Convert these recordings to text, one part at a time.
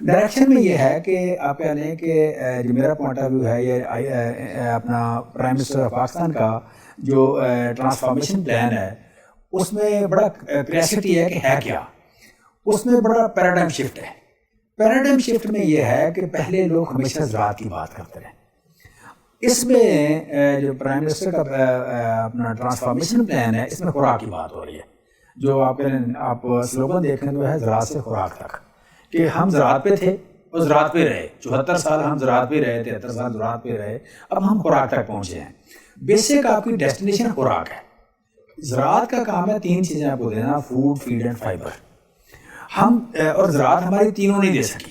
Direction میں یہ ہے کہ آپ کہہ لیں کہ جو میرا پوائنٹ آف ویو ہے یہ اپنا پرائم منسٹر آف پاکستان کا جو ٹرانسفارمیشن پلان ہے اس میں بڑا کریسٹی ہے کہ ہے کیا، اس میں بڑا پیراڈائم شفٹ ہے. پیراڈائم شفٹ میں یہ ہے کہ پہلے لوگ ہمیشہ زراعت کی بات کرتے رہے. اس میں جو پرائم منسٹر کا اپنا ٹرانسفارمیشن پلان ہے اس میں خوراک کی بات ہو رہی ہے. جو آپ سلوگن دیکھیں تو ہے زراعت سے خوراک تک، کہ ہم زراعت پہ تھے اور زراعت پہ رہے، 74 سال ہم زراعت پہ رہے، 73 سال زراعت پہ رہے، اب ہم خوراک تک پہنچے ہیں. بیسک آپ کی ڈیسٹینیشن خوراک ہے. زراعت کا کام ہے 3 چیزیں آپ کو دینا، فوڈ، فیڈ اینڈ فائبر. ہم اور زراعت ہماری تینوں نہیں دے سکی.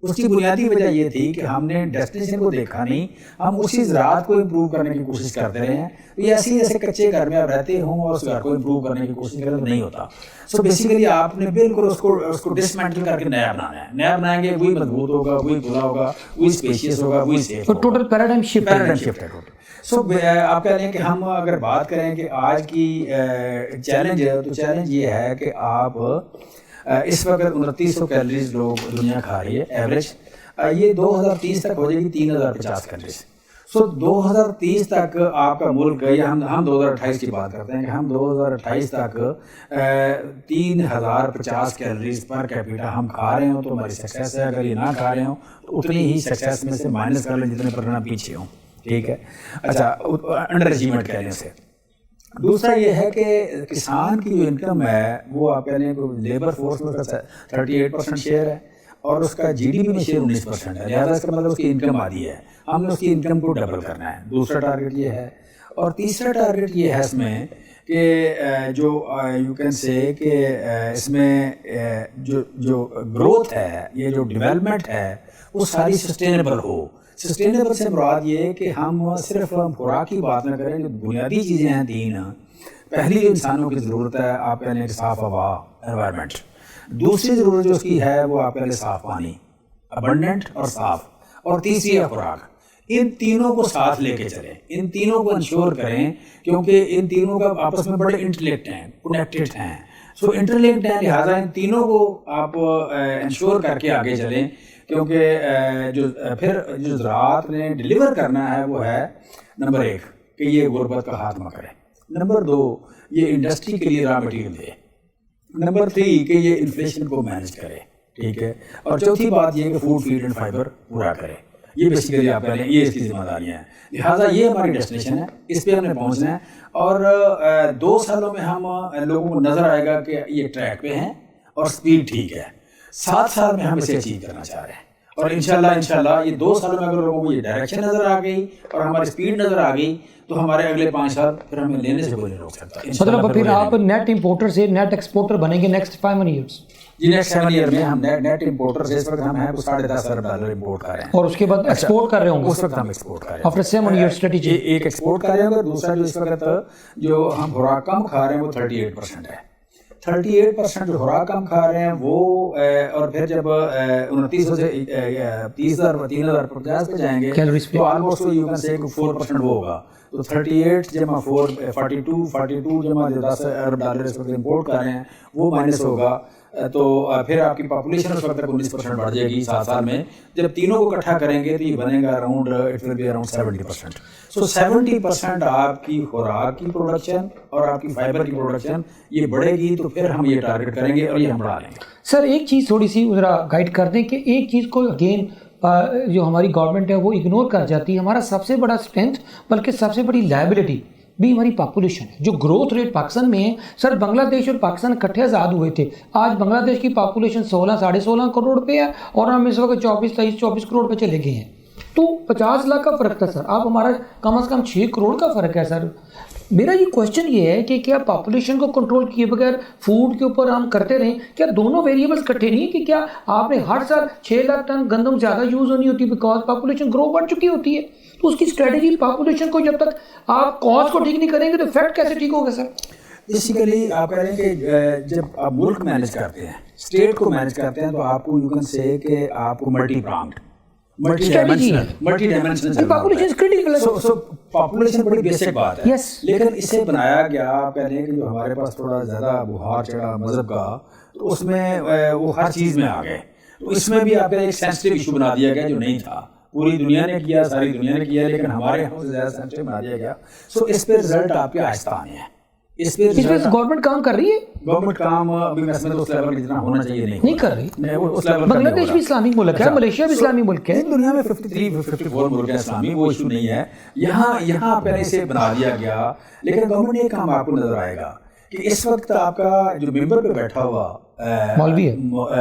اس کی بنیادی وجہ یہ تھی کہ ہم نے ڈیسٹینیشن کو دیکھا نہیں، ہم اسی زراعت کو امپروو کرنے کی کوشش کرتے رہے ہیں. یہ ایسے جیسے کچے گھر میں آپ رہتے ہوں اور اس گھر کو امپروو کرنے کی کوشش کریں تو نہیں ہوتا. سو بیسیکلی آپ نے بالکل اس کو ڈسمینٹل کر کے نیا بنانا ہے. نیا بنائیں گے وہی مضبوط ہوگا، وہی کھلا ہوگا، وہی اسپیشیس ہوگا، وہی سیف ہوگا. ٹوٹل پیراڈائم شفٹ ہے ٹوٹل. سو آپ کہہ لیں کہ ہم اگر بات کریں کہ آج کی چیلنج ہے تو چیلنج یہ ہے کہ آپ اس وقت 2900 کیلریز لوگ دنیا کھا رہی ہے ایوریج. یہ 2030 تک ہو جائے گی 3050 کیلریز. سو 2030 تک آپ کا ملک ہے، یا ہم 2028 کی بات کرتے ہیں کہ ہم 2028 تک 3050 کیلریز پر کیپیٹا ہم کھا رہے ہوں تو ہماری سکسیس ہے. اگر یہ نہ کھا رہے ہوں تو اتنی ہی سکسیس میں سے مائنس کر لیں جتنے پر پیچھے ہوں. ٹھیک ہے، اچھا انڈر اچیومنٹ کہنے سے. دوسرا یہ ہے کہ کسان کی جو انکم ہے وہ آپ کہہ لیں کہ لیبر فورس میں 38% شیئر ہے اور اس کا جی ڈی پی میں شیئر 19% ہے. لہٰذا اس کا مطلب اس کی انکم آدھی ہے. ہم نے اس کی انکم کو ڈبل کرنا ہے. دوسرا ٹارگیٹ یہ ہے. اور تیسرا ٹارگیٹ یہ ہے اس میں کہ جو یو کین سے کہ اس میں جو گروتھ ہے، یہ جو ڈیولپمنٹ ہے وہ ساری سسٹینیبل ہو. سسٹینیبل سے مراد یہ ہے کہ ہم صرف خوراک کی بات نہ کریں. جو بنیادی چیزیں ہیں 3، پہلی جو انسانوں کی ضرورت ہے آپ کہہ لیں کہ صاف ہوا، انوائرمنٹ. دوسری ضرورت جو اس کی ہے وہ آپ کہہ لیں صاف پانی، ابنڈنٹ اور صاف. اور تیسری ہے خوراک. ان تینوں کو ساتھ لے کے چلیں، ان تینوں کو انشور کریں، کیونکہ ان تینوں کا آپس میں بڑے انٹرلیکٹ ہیں، کنیکٹڈ ہیں. سو انٹرلیکٹ ہیں، لہٰذا ان تینوں کو آپ انشور کر کے آگے چلیں. کیونکہ جو زراعت نے ڈیلیور کرنا ہے وہ ہے نمبر 1 کہ یہ غربت کا خاتمہ کرے، نمبر 2 یہ انڈسٹری کے لیے را مٹیریل دے، نمبر 3 کہ یہ انفلیشن کو مینیج کرے. ٹھیک ہے، اور چوتھی بات یہ کہ فوڈ، فیڈ اینڈ فائبر پورا کرے. یہ بیسیکلی آپ کہہ لیں یہ اس کی ذمہ داریاں ہیں. لہٰذا یہ ہماری ڈیسٹینیشن ہے، اس پہ ہم نے پہنچنا ہے. اور 2 سالوں میں ہم لوگوں کو نظر آئے گا کہ یہ ٹریک پہ ہیں اور سپیڈ ٹھیک ہے. 7 سال میں ہم اسے اچیو کرنا چاہ رہے ہیں. اور انشاءاللہ یہ 2 سالوں میں اگر لوگوں کو یہ ڈائریکشن نظر آ گئی اور ہماری سپیڈ نظر آ گئی تو ہمارے اگلے 5 سال پھر ہمیں لینے سے کوئی نہیں روک سکتا. مطلب پھر آپ نیٹ امپورٹر سے نیٹ ایکسپورٹر بنیں گے نیکسٹ 5 ایئرس. جی نیکسٹ 7 ایئر میں ہم نیٹ امپورٹر سے اس وقت ہم ہیں $10.5 ارب امپورٹ کر رہے ہیں. اور اس کے بعد ایکسپورٹ کر رہے ہوں گے. اس وقت ہم ایکسپورٹ کر رہے ہیں. آفٹر 7 ایئر اسٹریٹجی ایک ایکسپورٹ کر رہے ہیں. دوسرا جو اس وقت جو ہم خوراک کم کھا رہے ہیں وہ 38% ہے. 38% جو خوراک کم کھا رہے ہیں وہ اور پھر جب 2900 سے 3050 پہ جائیں گے تو آلموسٹ یو کین سے 4% وہ ہوگا. تو 38 جمع 4 42 جمع جو $10 ارب اس وقت امپورٹ کر رہے ہیں وہ مائنس ہوگا. تو پھر آپ کی پاپولیشن اس وقت تک 19% بڑھ جائے گی 7 سال میں. جب تینوں کو اکٹھا کریں گے تو یہ بنے گا اٹ ول بی اراؤنڈ 70%. سو 70% آپ کی خوراک کی پروڈکشن اور آپ کی فائبر کی پروڈکشن یہ بڑھے گی تو پھر ہم یہ ٹارگیٹ کریں گے اور یہ ہم بڑھا لیں گے. سر ایک چیز تھوڑی سی ذرا گائڈ کر دیں کہ ایک چیز کو اگین جو ہماری گورنمنٹ ہے وہ اگنور کر جاتی ہے. ہمارا سب سے بڑا اسٹرینتھ بلکہ سب سے بڑی لائبلٹی بھی ہماری پاپولیشن ہے. جو گروتھ ریٹ پاکستان میں ہے سر، بنگلہ دیش اور پاکستان اکٹھے آزاد ہوئے تھے. آج بنگلہ دیش کی پاپولیشن 16-16.5 کروڑ پہ ہے اور ہم اس وقت 24 کروڑ پہ چلے گئے ہیں. تو 50 لاکھ کا فرق تھا سر، اب ہمارا کم از کم 6 کروڑ کا فرق ہے سر. میرا یہ کوشچن یہ ہے کہ کیا پاپولیشن کو کنٹرول کیے بغیر فوڈ کے اوپر ہم کرتے رہیں؟ کیا دونوں ویریبلس کٹھے نہیں ہیں کہ کیا آپ نے ہر سال 6 لاکھ ٹن گندم زیادہ یوز ہونی ہوتی ہے بیکاز پاپولیشن گرو بڑھ چکی ہوتی ہے؟ تو اس کی اسٹریٹجی پاپولیشن کو جب تک آپ کاز کو ٹھیک نہیں کریں گے تو فیکٹ کیسے ٹھیک ہوگا سر؟ بیسیکلی آپ کہہ رہے ہیں کہ جب آپ ملک مینیج کرتے ہیں، اسٹیٹ کو مینیج کرتے ہیں تو آپ کو یو کین سے کہ آپ کو ملٹی پرانگڈ ملٹی ڈائمینشنل پاپولیشن بڑی بیسک بات ہے. لیکن اسے بنایا گیا آپ کہہ رہے ہیں کہ جو ہمارے پاس تھوڑا زیادہ بخار چڑھا مذہب کا تو اس میں وہ ہر چیز میں آ گئے. تو اس میں بھی آپ کا ایک سینسٹیو ایشو بنا دیا گیا جو نہیں تھا. پوری دنیا نے کیا, ساری دنیا نے کیا, لیکن ہمارے یہاں سے زیادہ سینسٹیو بنا دیا گیا. سو اس پہ رزلٹ آپ کے آہستہ آنے ہیں. اس پہ گورنمنٹ کام کر رہی ہے. گورنمنٹ کام ابھی میں سمجھتا ہوں اس لیول جتنا ہونا چاہیے نہیں کر رہی. اس لیول بنگلہ دیش بھی اسلامک ملک ہے, ملیشیا بھی اسلامی ملک ہے, دنیا میں 53-54 ملک ہیں اسلامی, وہ ایشو نہیں ہے. یہاں پہلے سے بنا دیا گیا. لیکن گورنمنٹ نے ایک کام آپ کو نظر آئے گا کہ اس وقت آپ کا جو ممبر پہ بیٹھا ہوا مولوی ہے,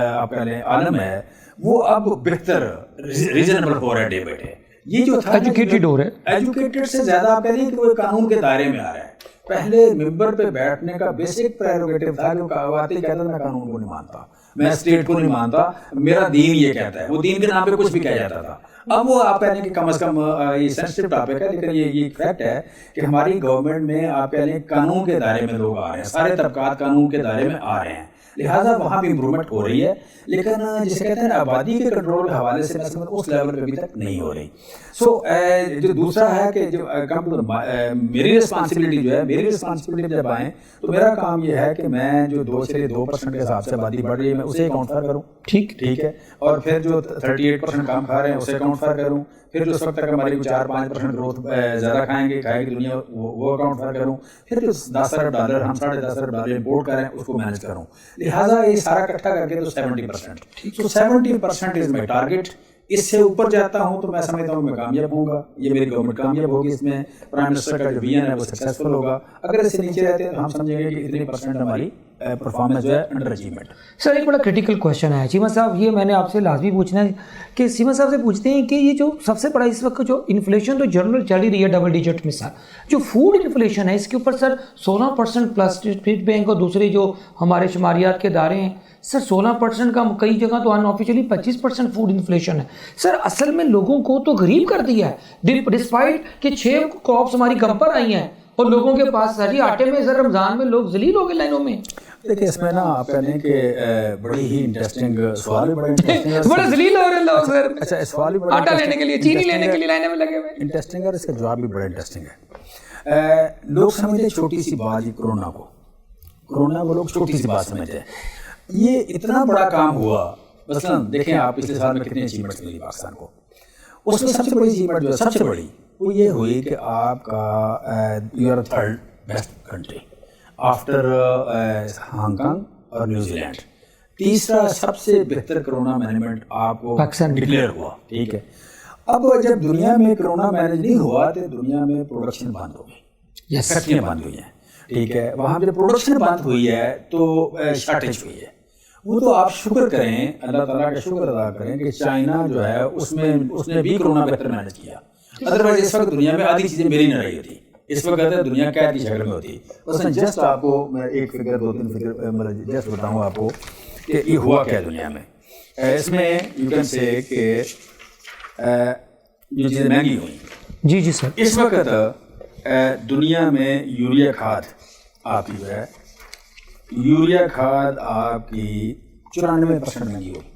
آپ کا عالم ہے, وہ اب بہتر ریزنیبل ہو رہا ہے ڈے بائی ڈے. یہ جو تھا ایجوکیٹڈ ہو رہا ہے, ایجوکیٹڈ سے زیادہ آپ کہہ لیں کہ وہ قانون کے دائرے میں آ رہا ہے. پہلے ممبر پہ بیٹھنے کا بیسک پریروگیٹو تھا کہ وہ آتے ہی کہتا تھا میں قانون کو نہیں مانتا, میں اسٹیٹ کو نہیں مانتا, میرا دین یہ کہتا ہے. وہ دین کے نام پہ کچھ بھی کہا جاتا تھا. اب وہ آپ کہہ لیں کہ کم از کم یہ سینسٹیو ٹاپک ہے, لیکن یہ فیکٹ ہے کہ ہماری گورنمنٹ میں آپ کہہ لیں قانون کے دائرے میں لوگ آ رہے ہیں, سارے طبقات قانون کے دائرے میں آ رہے ہیں. لہٰذا وہاں بھی امپرومنٹ ہو رہی ہے, لیکن جسے کہتے ہیں آبادی کے کنٹرول کے حوالے سے اس لیول پہ ابھی تک نہیں ہو رہی. سو جو دوسرا ہے کہ جو میری رسپانسبلٹی جو ہے, میری رسپانسبلٹی جب آئیں تو میرا کام یہ ہے کہ میں جو 2% کے حساب سے آبادی بڑھ رہی ہے میں اسے اکاؤنٹ فار کروں. ٹھیک ہے. اور پھر جو 38% کام کھا رہے ہیں اسے اکاؤنٹ فار کروں. پھر جو اس وقت تک ہماری 4-5% گروتھ زیادہ کھائے گی دنیا, وہ اکاؤنٹ فار کروں. پھر جو $10 ارب ہم $10.5 ارب امپورٹ کریں اس کو مینیج کروں. لہٰذا یہ سارا اکٹھا کر کے تو 70%. تو 70% از مائی ٹارگیٹ. اس سے اوپر جاتا ہوں تو میں سمجھتا ہوں میں کامیاب ہوں گا, یہ میری گورنمنٹ کامیاب ہوگی, اس میں پرائم منسٹر کا جو ویژن ہے وہ سکسیزفل ہوگا. اگر اس سے نیچے رہتے ہیں تو ہم سمجھیں گے کہ اتنی % ہماری پرفارمنس جو ہے انڈر اچیومنٹ. سر ایک بڑا کرٹیکل کویشچن ہے چیمہ صاحب, یہ میں نے آپ سے لازمی پوچھنا ہے کہ چیمہ صاحب سے پوچھتے ہیں کہ یہ جو سب سے بڑا اس وقت جو انفلیشن تو جنرل چل ہی رہی ہے ڈبل ڈیجٹ میں, سر جو فوڈ انفلیشن ہے اس کے اوپر سر 16% پلس اسٹیٹ بینک اور دوسرے جو ہمارے شماریات کے ادارے ہیں سر 16% کا, کئی جگہ تو ان آفیشیلی 25% فوڈ انفلیشن ہے. سر اصل میں لوگوں کو تو غریب کر دیا ہے, ڈسپائٹ کہ 6 کراپس ہماری کم پر آئی ہیں اور لوگوں کے پاس سر آٹے میں سر رمضان میں لوگ ذلیل ہو گئے لائنوں میں. دیکھیں اس میں نا آپ کہہ لیں کہ بڑی ہی انٹرسٹنگ سوال, بڑے ذلیل ہو رہے لوگ سر. اچھا سوال بھی بڑا آٹا لینے کے لیے, چینی لینے کے لیے لائنیں میں لگے ہوئے. انٹرسٹنگ ہے اور اس کا جواب بھی بڑا انٹرسٹنگ ہے. لوگ سمجھتے چھوٹی سی بات یہ کرونا کو لوگ چھوٹی سی بات سمجھتے ہیں. یہ اتنا بڑا کام ہوا. مثلا دیکھیں آپ پچھلے سال میں کتنی اچیومنٹس ملی پاکستان کو. اس میں سب سے بڑی اچیومنٹ جو ہے سب سے بڑی وہ یہ ہوئی کہ آپ کا you are 3rd best country after Hong Kong اور نیوزی لینڈ. تیسرا سب سے بہتر کرونا مینجمنٹ آپ کو ڈکلیئر ہوا. ٹھیک ہے. اب جب دنیا میں کرونا مینج نہیں ہوا تو دنیا میں پروڈکشن بند ہو گئی, فیکٹریاں بند ہوئی ہیں. ٹھیک ہے. وہاں جب پروڈکشن بند ہوئی ہے تو شارٹیج ہوئی ہے. وہ تو آپ شکر کریں, اللہ تعالیٰ کا شکر ادا کریں کہ چائنا جو ہے اس نے بھی کرونا بہتر مینج کیا. ادروائز اس وقت دنیا میں آدھی چیزیں میری نہ رہی ہوتی. اس وقت دنیا قید کی شکل میں ہوتی. بس جسٹ آپ کو میں ایک فگر 2-3 فگر مطلب جسٹ بتاؤں آپ کو کہ یہ ہوا کیا دنیا میں. اس میں یو کین سے کہ جو چیزیں مہنگی ہوئی. جی سر. اس وقت دنیا میں یوریا کھاد آپ کی جو ہے یوریا کھاد آپ کی 94% مہنگی ہوئی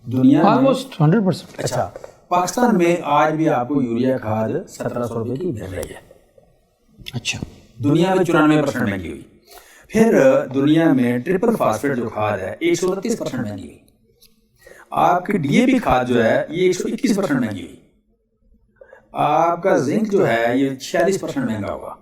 دنیا میں, آلموسٹ 100%. اچھا پاکستان میں آج بھی آپ کو یوریا کھاد 1700 روپے کی مل رہی ہے. اچھا. دنیا میں 94% مہنگی ہوئی. پھر دنیا میں ٹرپل فاسفیٹ جو کھاد ہے 139% مہنگی ہوئی. آپ کی ڈی اے پی کھاد جو ہے یہ 121% مہنگی ہوئی. آپ کا زنک جو ہے یہ 46% مہنگا ہوا.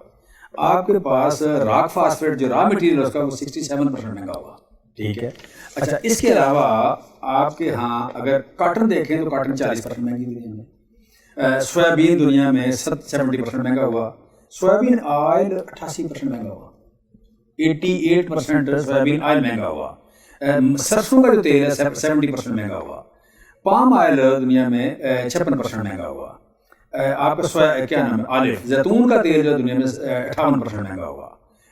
آپ کے پاس راک فاسفیٹ جو را مٹیریل اس کا وہ 67% مہنگا ہوا. ٹھیک ہے. اچھا اس کے علاوہ آپ کے ہاں اگر کاٹن دیکھیں تو کاٹن 40% مہنگی ہوئی. سویابین دنیا میں 70% مہنگا ہوا. سویابین آئل 88% مہنگا ہوا. 88% سویابین آئل مہنگا ہوا. سرسوں کا جو تیل ہے 70% مہنگا ہوا. پام آئل دنیا میں 56% مہنگا ہوا. آپ کا کیا نام ہے آلیو زیتون کا تیل جو دنیا میں 58% مہنگا ہوا.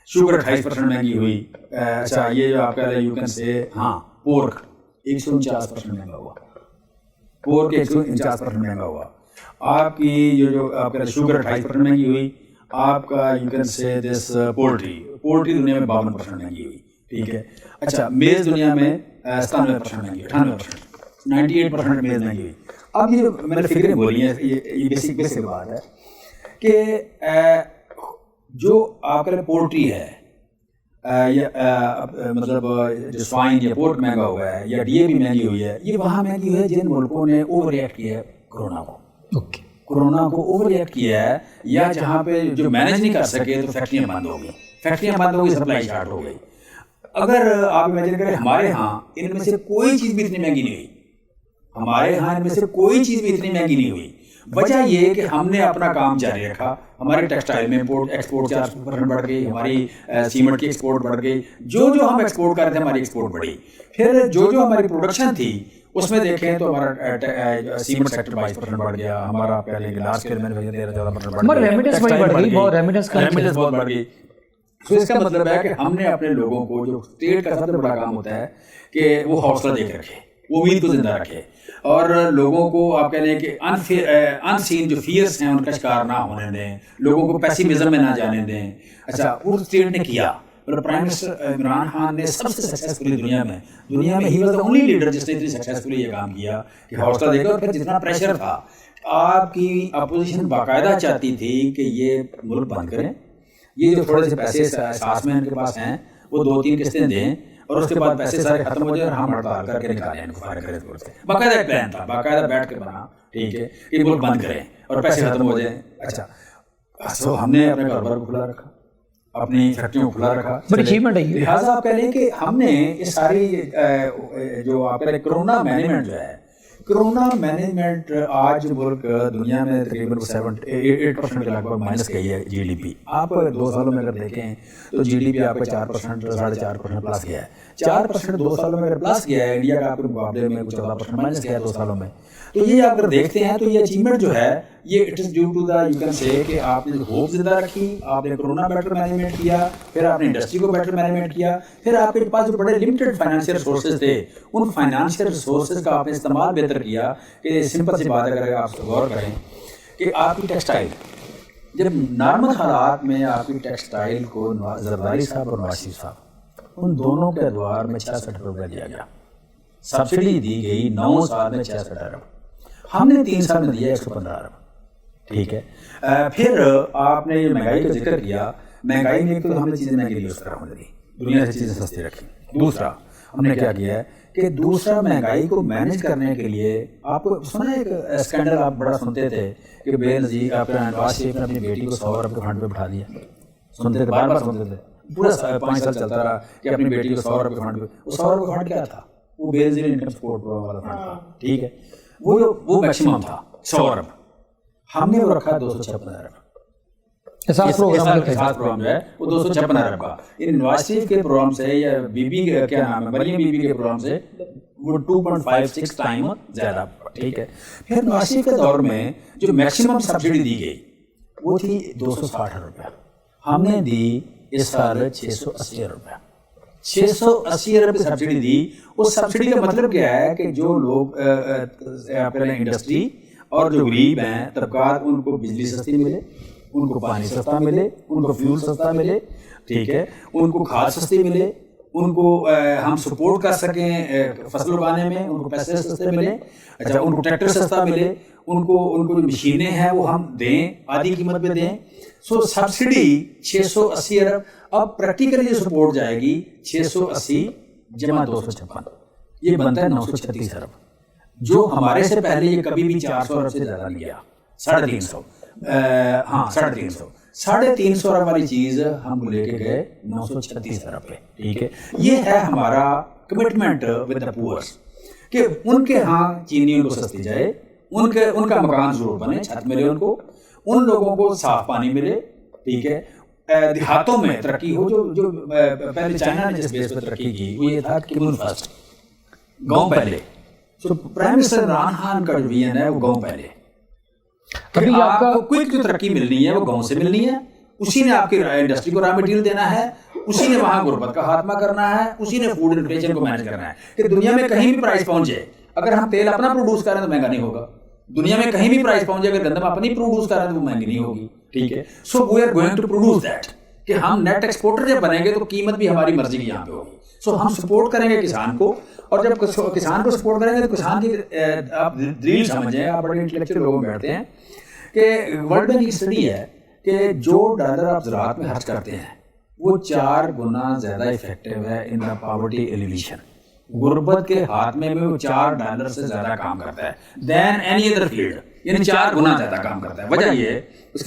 شوگر 28% مہنگی ہوئی. اچھا یہ جو آپ کہہ رہے یو کین سے ہاں پورک 149% مہنگا ہوا. پورک 149% مہنگا ہوا. آپ کی جو آپ کہہ رہے شوگر 28% مہنگی ہوئی. آپ کا you can say this poultry دنیا میں 52% مہنگی ہوئی. ٹھیک ہے. اچھا میز دنیا میں 97% مہنگی ہوئی. 98% 98% میز مہنگی ہوئی. اب یہ میں نے فکریں بولی ہیں, یہ بیسک بات ہے کہ جو آپ کا پولٹری ہے مطلب جو سوائن یا پورک مہنگا ہوا ہے یا ڈی اے پی مہنگی ہوئی ہے, یہ وہاں مہنگی ہوئی ہے جن ملکوں نے اوور ریئیکٹ کیا ہے کورونا کو. اوکے. کورونا کو اوور ریئیکٹ کیا ہے, یا جہاں پہ جو مینیج نہیں کر سکے تو فیکٹریاں بند ہو گئی, فیکٹریاں بند ہو گئی, سپلائی اسٹارٹ ہو گئی. اگر آپ امیجن کریں ہمارے ہاں ان میں سے کوئی چیز بھی اتنی مہنگی نہیں ہوئی, ہمارے ہاں ان میں سے کوئی چیز بھی اتنی مہنگی نہیں ہوئی. وجہ یہ کہ ہم نے اپنا کام جاری رکھا. ہمارے ٹیکسٹائل میں امپورٹ ایکسپورٹ 4% بڑھ گئی, ہماری سیمنٹ کی ایکسپورٹ بڑھ گئی, جو ہم ایکسپورٹ کر رہے تھے ہماری ایکسپورٹ بڑھی. پھر جو ہماری پروڈکشن تھی اس میں دیکھیں تو ہمارا سیمنٹ سیکٹر 22% بڑھ گیا, ہمارا پہلے لاسٹ ایئر میں 13-14% بڑھ گیا, ریمیٹنس بہت بڑھ گئی. تو اس کا مطلب ہے کہ ہم نے اپنے لوگوں کو, جو اسٹیٹ کا سب سے بڑا کام ہوتا ہے کہ وہ حوصلہ دے کے رکھے, وہ امید کو زندہ رکھے, اور لوگوں کو آپ کہہ لیں کہ ان سین جو فیئرس ہیں ان کا شکار نہ ہونے دیں, لوگوں کو پیسیمزم میں نہ جانے دیں. اچھا, وہ اسٹیٹ نے کیا. اور پرائم منسٹر عمران خان نے سب سے سکسیزفلی دنیا میں he was the only leader جس نے اتنی سکسیزفلی یہ کام کیا کہ حوصلہ دے گا. اور پھر جتنا پریشر تھا, آپ کی اپوزیشن باقاعدہ چاہتی تھی کہ یہ ملک بند کریں, یہ جو تھوڑے سے پیسے ساس میں ان کے پاس ہیں وہ 2-3 قسطیں دیں, اور اس کے بعد پیسے سارے ختم ہو جائیں اور ہم ہڑتال کر کے نکالیں ان کو فارغ کریں. باقاعدہ ایک پلان تھا, باقاعدہ بیٹھ کے بنا, ٹھیک ہے, کہ ملک بند کریں اور پیسے ختم ہو جائیں. اچھا, سو ہم نے اپنے کاروبار کو کھلا رکھا, اپنی فیکٹریوں کو کھلا رکھا. بڑی اچیومنٹ ہے یہ. لہٰذا آپ کہہ لیں کہ ہم نے یہ ساری جو آپ کہہ لیں کرونا مینجمنٹ جو ہے, کرونا مینجمنٹ آج ملک دنیا میں تقریباً 8% کے لگ بھگ مائنس گئی ہے جی ڈی پی. آپ 2 سالوں میں اگر دیکھیں تو جی ڈی پی آپ کا 4%, 4.5% پلس گیا ہے. 4% 2 سالوں میں اگر پلس گیا ہے, انڈیا کا آپ کے مقابلے میں 14% مائنس گیا ہے 2 سالوں میں. تو یہ آپ اگر دیکھتے ہیں تو یہ اچیومنٹ جو ہے یہ it is due to the you can say کہ آپ نے ہوپ زندہ رکھی, آپ نے کرونا بیٹر مینجمنٹ کیا, پھر آپ نے انڈسٹری کو بیٹر مینجمنٹ کیا, پھر آپ کے پاس جو بڑے لمیٹڈ فائنینشیل ریسورسز تھے ان فائنینشیل ریسورسز کا آپ نے استعمال بہتر کیا. کہ سمپل سی بات اگر آپ غور کریں کہ آپ کی ٹیکسٹائل جب نارمل حالات میں آپ کی ٹیکسٹائل کو زرداری صاحب اور نواز شریف صاحب ان دونوں کے ادوار میں 66 روپے دیا گیا, سبسڈی دی گئی 9 سال میں 66 ارب, ہم نے 3 سال میں دیا 115 ارب. ٹھیک ہے, پھر آپ نے یہ مہنگائی کا ذکر کیا, مہنگائی میں تو ہم نے چیزیں مہنگی لی, اس طرح ہم نے دی, دنیا سے چیزیں سستی رکھی. دوسرا ہم نے کیا کیا ہے کہ دوسرا مہنگائی کو مینیج کرنے کے لیے آپ کو سنا ایک اسکینڈل آپ بڑا سنتے تھے کہ بے نظیر آپ نواز شریف نے اپنی بیٹی کو 100 ارب کے فنڈ پہ بٹھا دیا. سنتے تھے, بار بار سنتے تھے, پورا 5 سال چلتا رہا کہ اپنی بیٹی کو 100 ارب کے فنڈ پہ. وہ 100 ارب کا فنڈ کیا تھا؟ وہ بے نظیر انکم سپورٹ والا فنڈ تھا. ٹھیک ہے, وہ میکسیمم تھا 100 ارب. ہم نے وہ رکھا 256 ارب. پروگرام جو ہے وہ 256 ارب کا. ان نواز شریف کے پروگرام سے یا بی بی کیا نام ہے مریم بی بی کے پروگرام سے وہ 2.56 ٹائم زیادہ. ٹھیک ہے, پھر نواز شریف کے دور میں جو میکسیمم سبسڈی دی گئی وہ تھی 260 روپیہ, ہم نے دی اس سال 680 روپیہ. 680 ارب کی سبسڈی دی. اس سبسڈی کا مطلب کیا ہے کہ جو لوگ پہلے انڈسٹری اور جو غریب ہیں طبقات, ان کو بجلی سستی ملے, ان کو پانی سستا ملے, ان کو فیول سستا ملے. ٹھیک ہے, ان کو کھاد سستی ملے, ان کو ہم سپورٹ کر سکیں فصل اگانے میں, ان کو پیسے سستے ملے. اچھا, ان کو ٹریکٹر سستا ملے, ان کو جو مشینیں ہیں وہ ہم دیں, آدھی قیمت پہ دیں. سو سبسڈی 680 ارب. اب پریکٹیکلی سپورٹ جائے گی 680 جمع 256, یہ بنتا ہے 936 ارب, جو ہمارے سے پہلے یہ کبھی بھی 400 ارب سے زیادہ نہیں گیا. 350, ہاں 350, 350 ارب والی چیز ہم لے کے گئے 936 ارب پہ. ٹھیک ہے, یہ ہے ہمارا کمٹمنٹ ود دا پورس کہ ان کے ہاں چینیوں کو سستی جائے, ان کا مکان ضرور بنے, چھت ملے ان کو, ان لوگوں کو صاف پانی ملے. ٹھیک ہے, دیہاتوں میں ترقی ہو. جو پہلے چائنا نے جس بیس پہ ترقی کی وہ یہ تھا کہ کمیون فرسٹ, گاؤں پہلے. سو پرائم منسٹر عمران خان کا جو ویژن ہے وہ گاؤں پہلے. ابھی آپ کو کوئک جو ترقی ملنی ہے وہ گاؤں سے ملنی ہے. اسی نے آپ کی انڈسٹری کو را مٹیریل دینا ہے, اسی نے وہاں غربت کا خاتمہ کرنا ہے, اسی نے فوڈ انفلیشن کو مینیج کرنا ہے. کہ دنیا میں کہیں بھی پرائس پہنچے, اگر ہم تیل اپنا پروڈیوس کریں تو مہنگا نہیں ہوگا. دنیا میں کہیں بھی پرائس پہنچے, اگر گندم اپنی پروڈیوس کریں تو وہ مہنگی نہیں ہوگی. ٹھیک ہے, so we are going to produce that کہ ہم نیٹ ایکسپورٹر جب بنیں گے تو قیمت بھی ہماری مرضی کی یہاں پہ ہوگی. سو ہم سپورٹ کریں گے کسان کو, اور جب کسان کو سپورٹ کریں گے تو کسان کی آپ دلیل سمجھیں, آپ بڑے انٹلیکچوئل لوگ بیٹھتے ہیں کہ ورلڈ بینک کی اسٹڈی ہے کہ جو ڈالر آپ زراعت میں خرچ کرتے ہیں وہ 4 گنا زیادہ افیکٹو ہے ان دا پاورٹی ایلیویشن. غربت کے خاتمے میں وہ $4 سے زیادہ کام کرتا ہے دین اینی ادر فیلڈ, یعنی 4 گنا زیادہ کام کرتا ہے. وجہ یہ ہے اس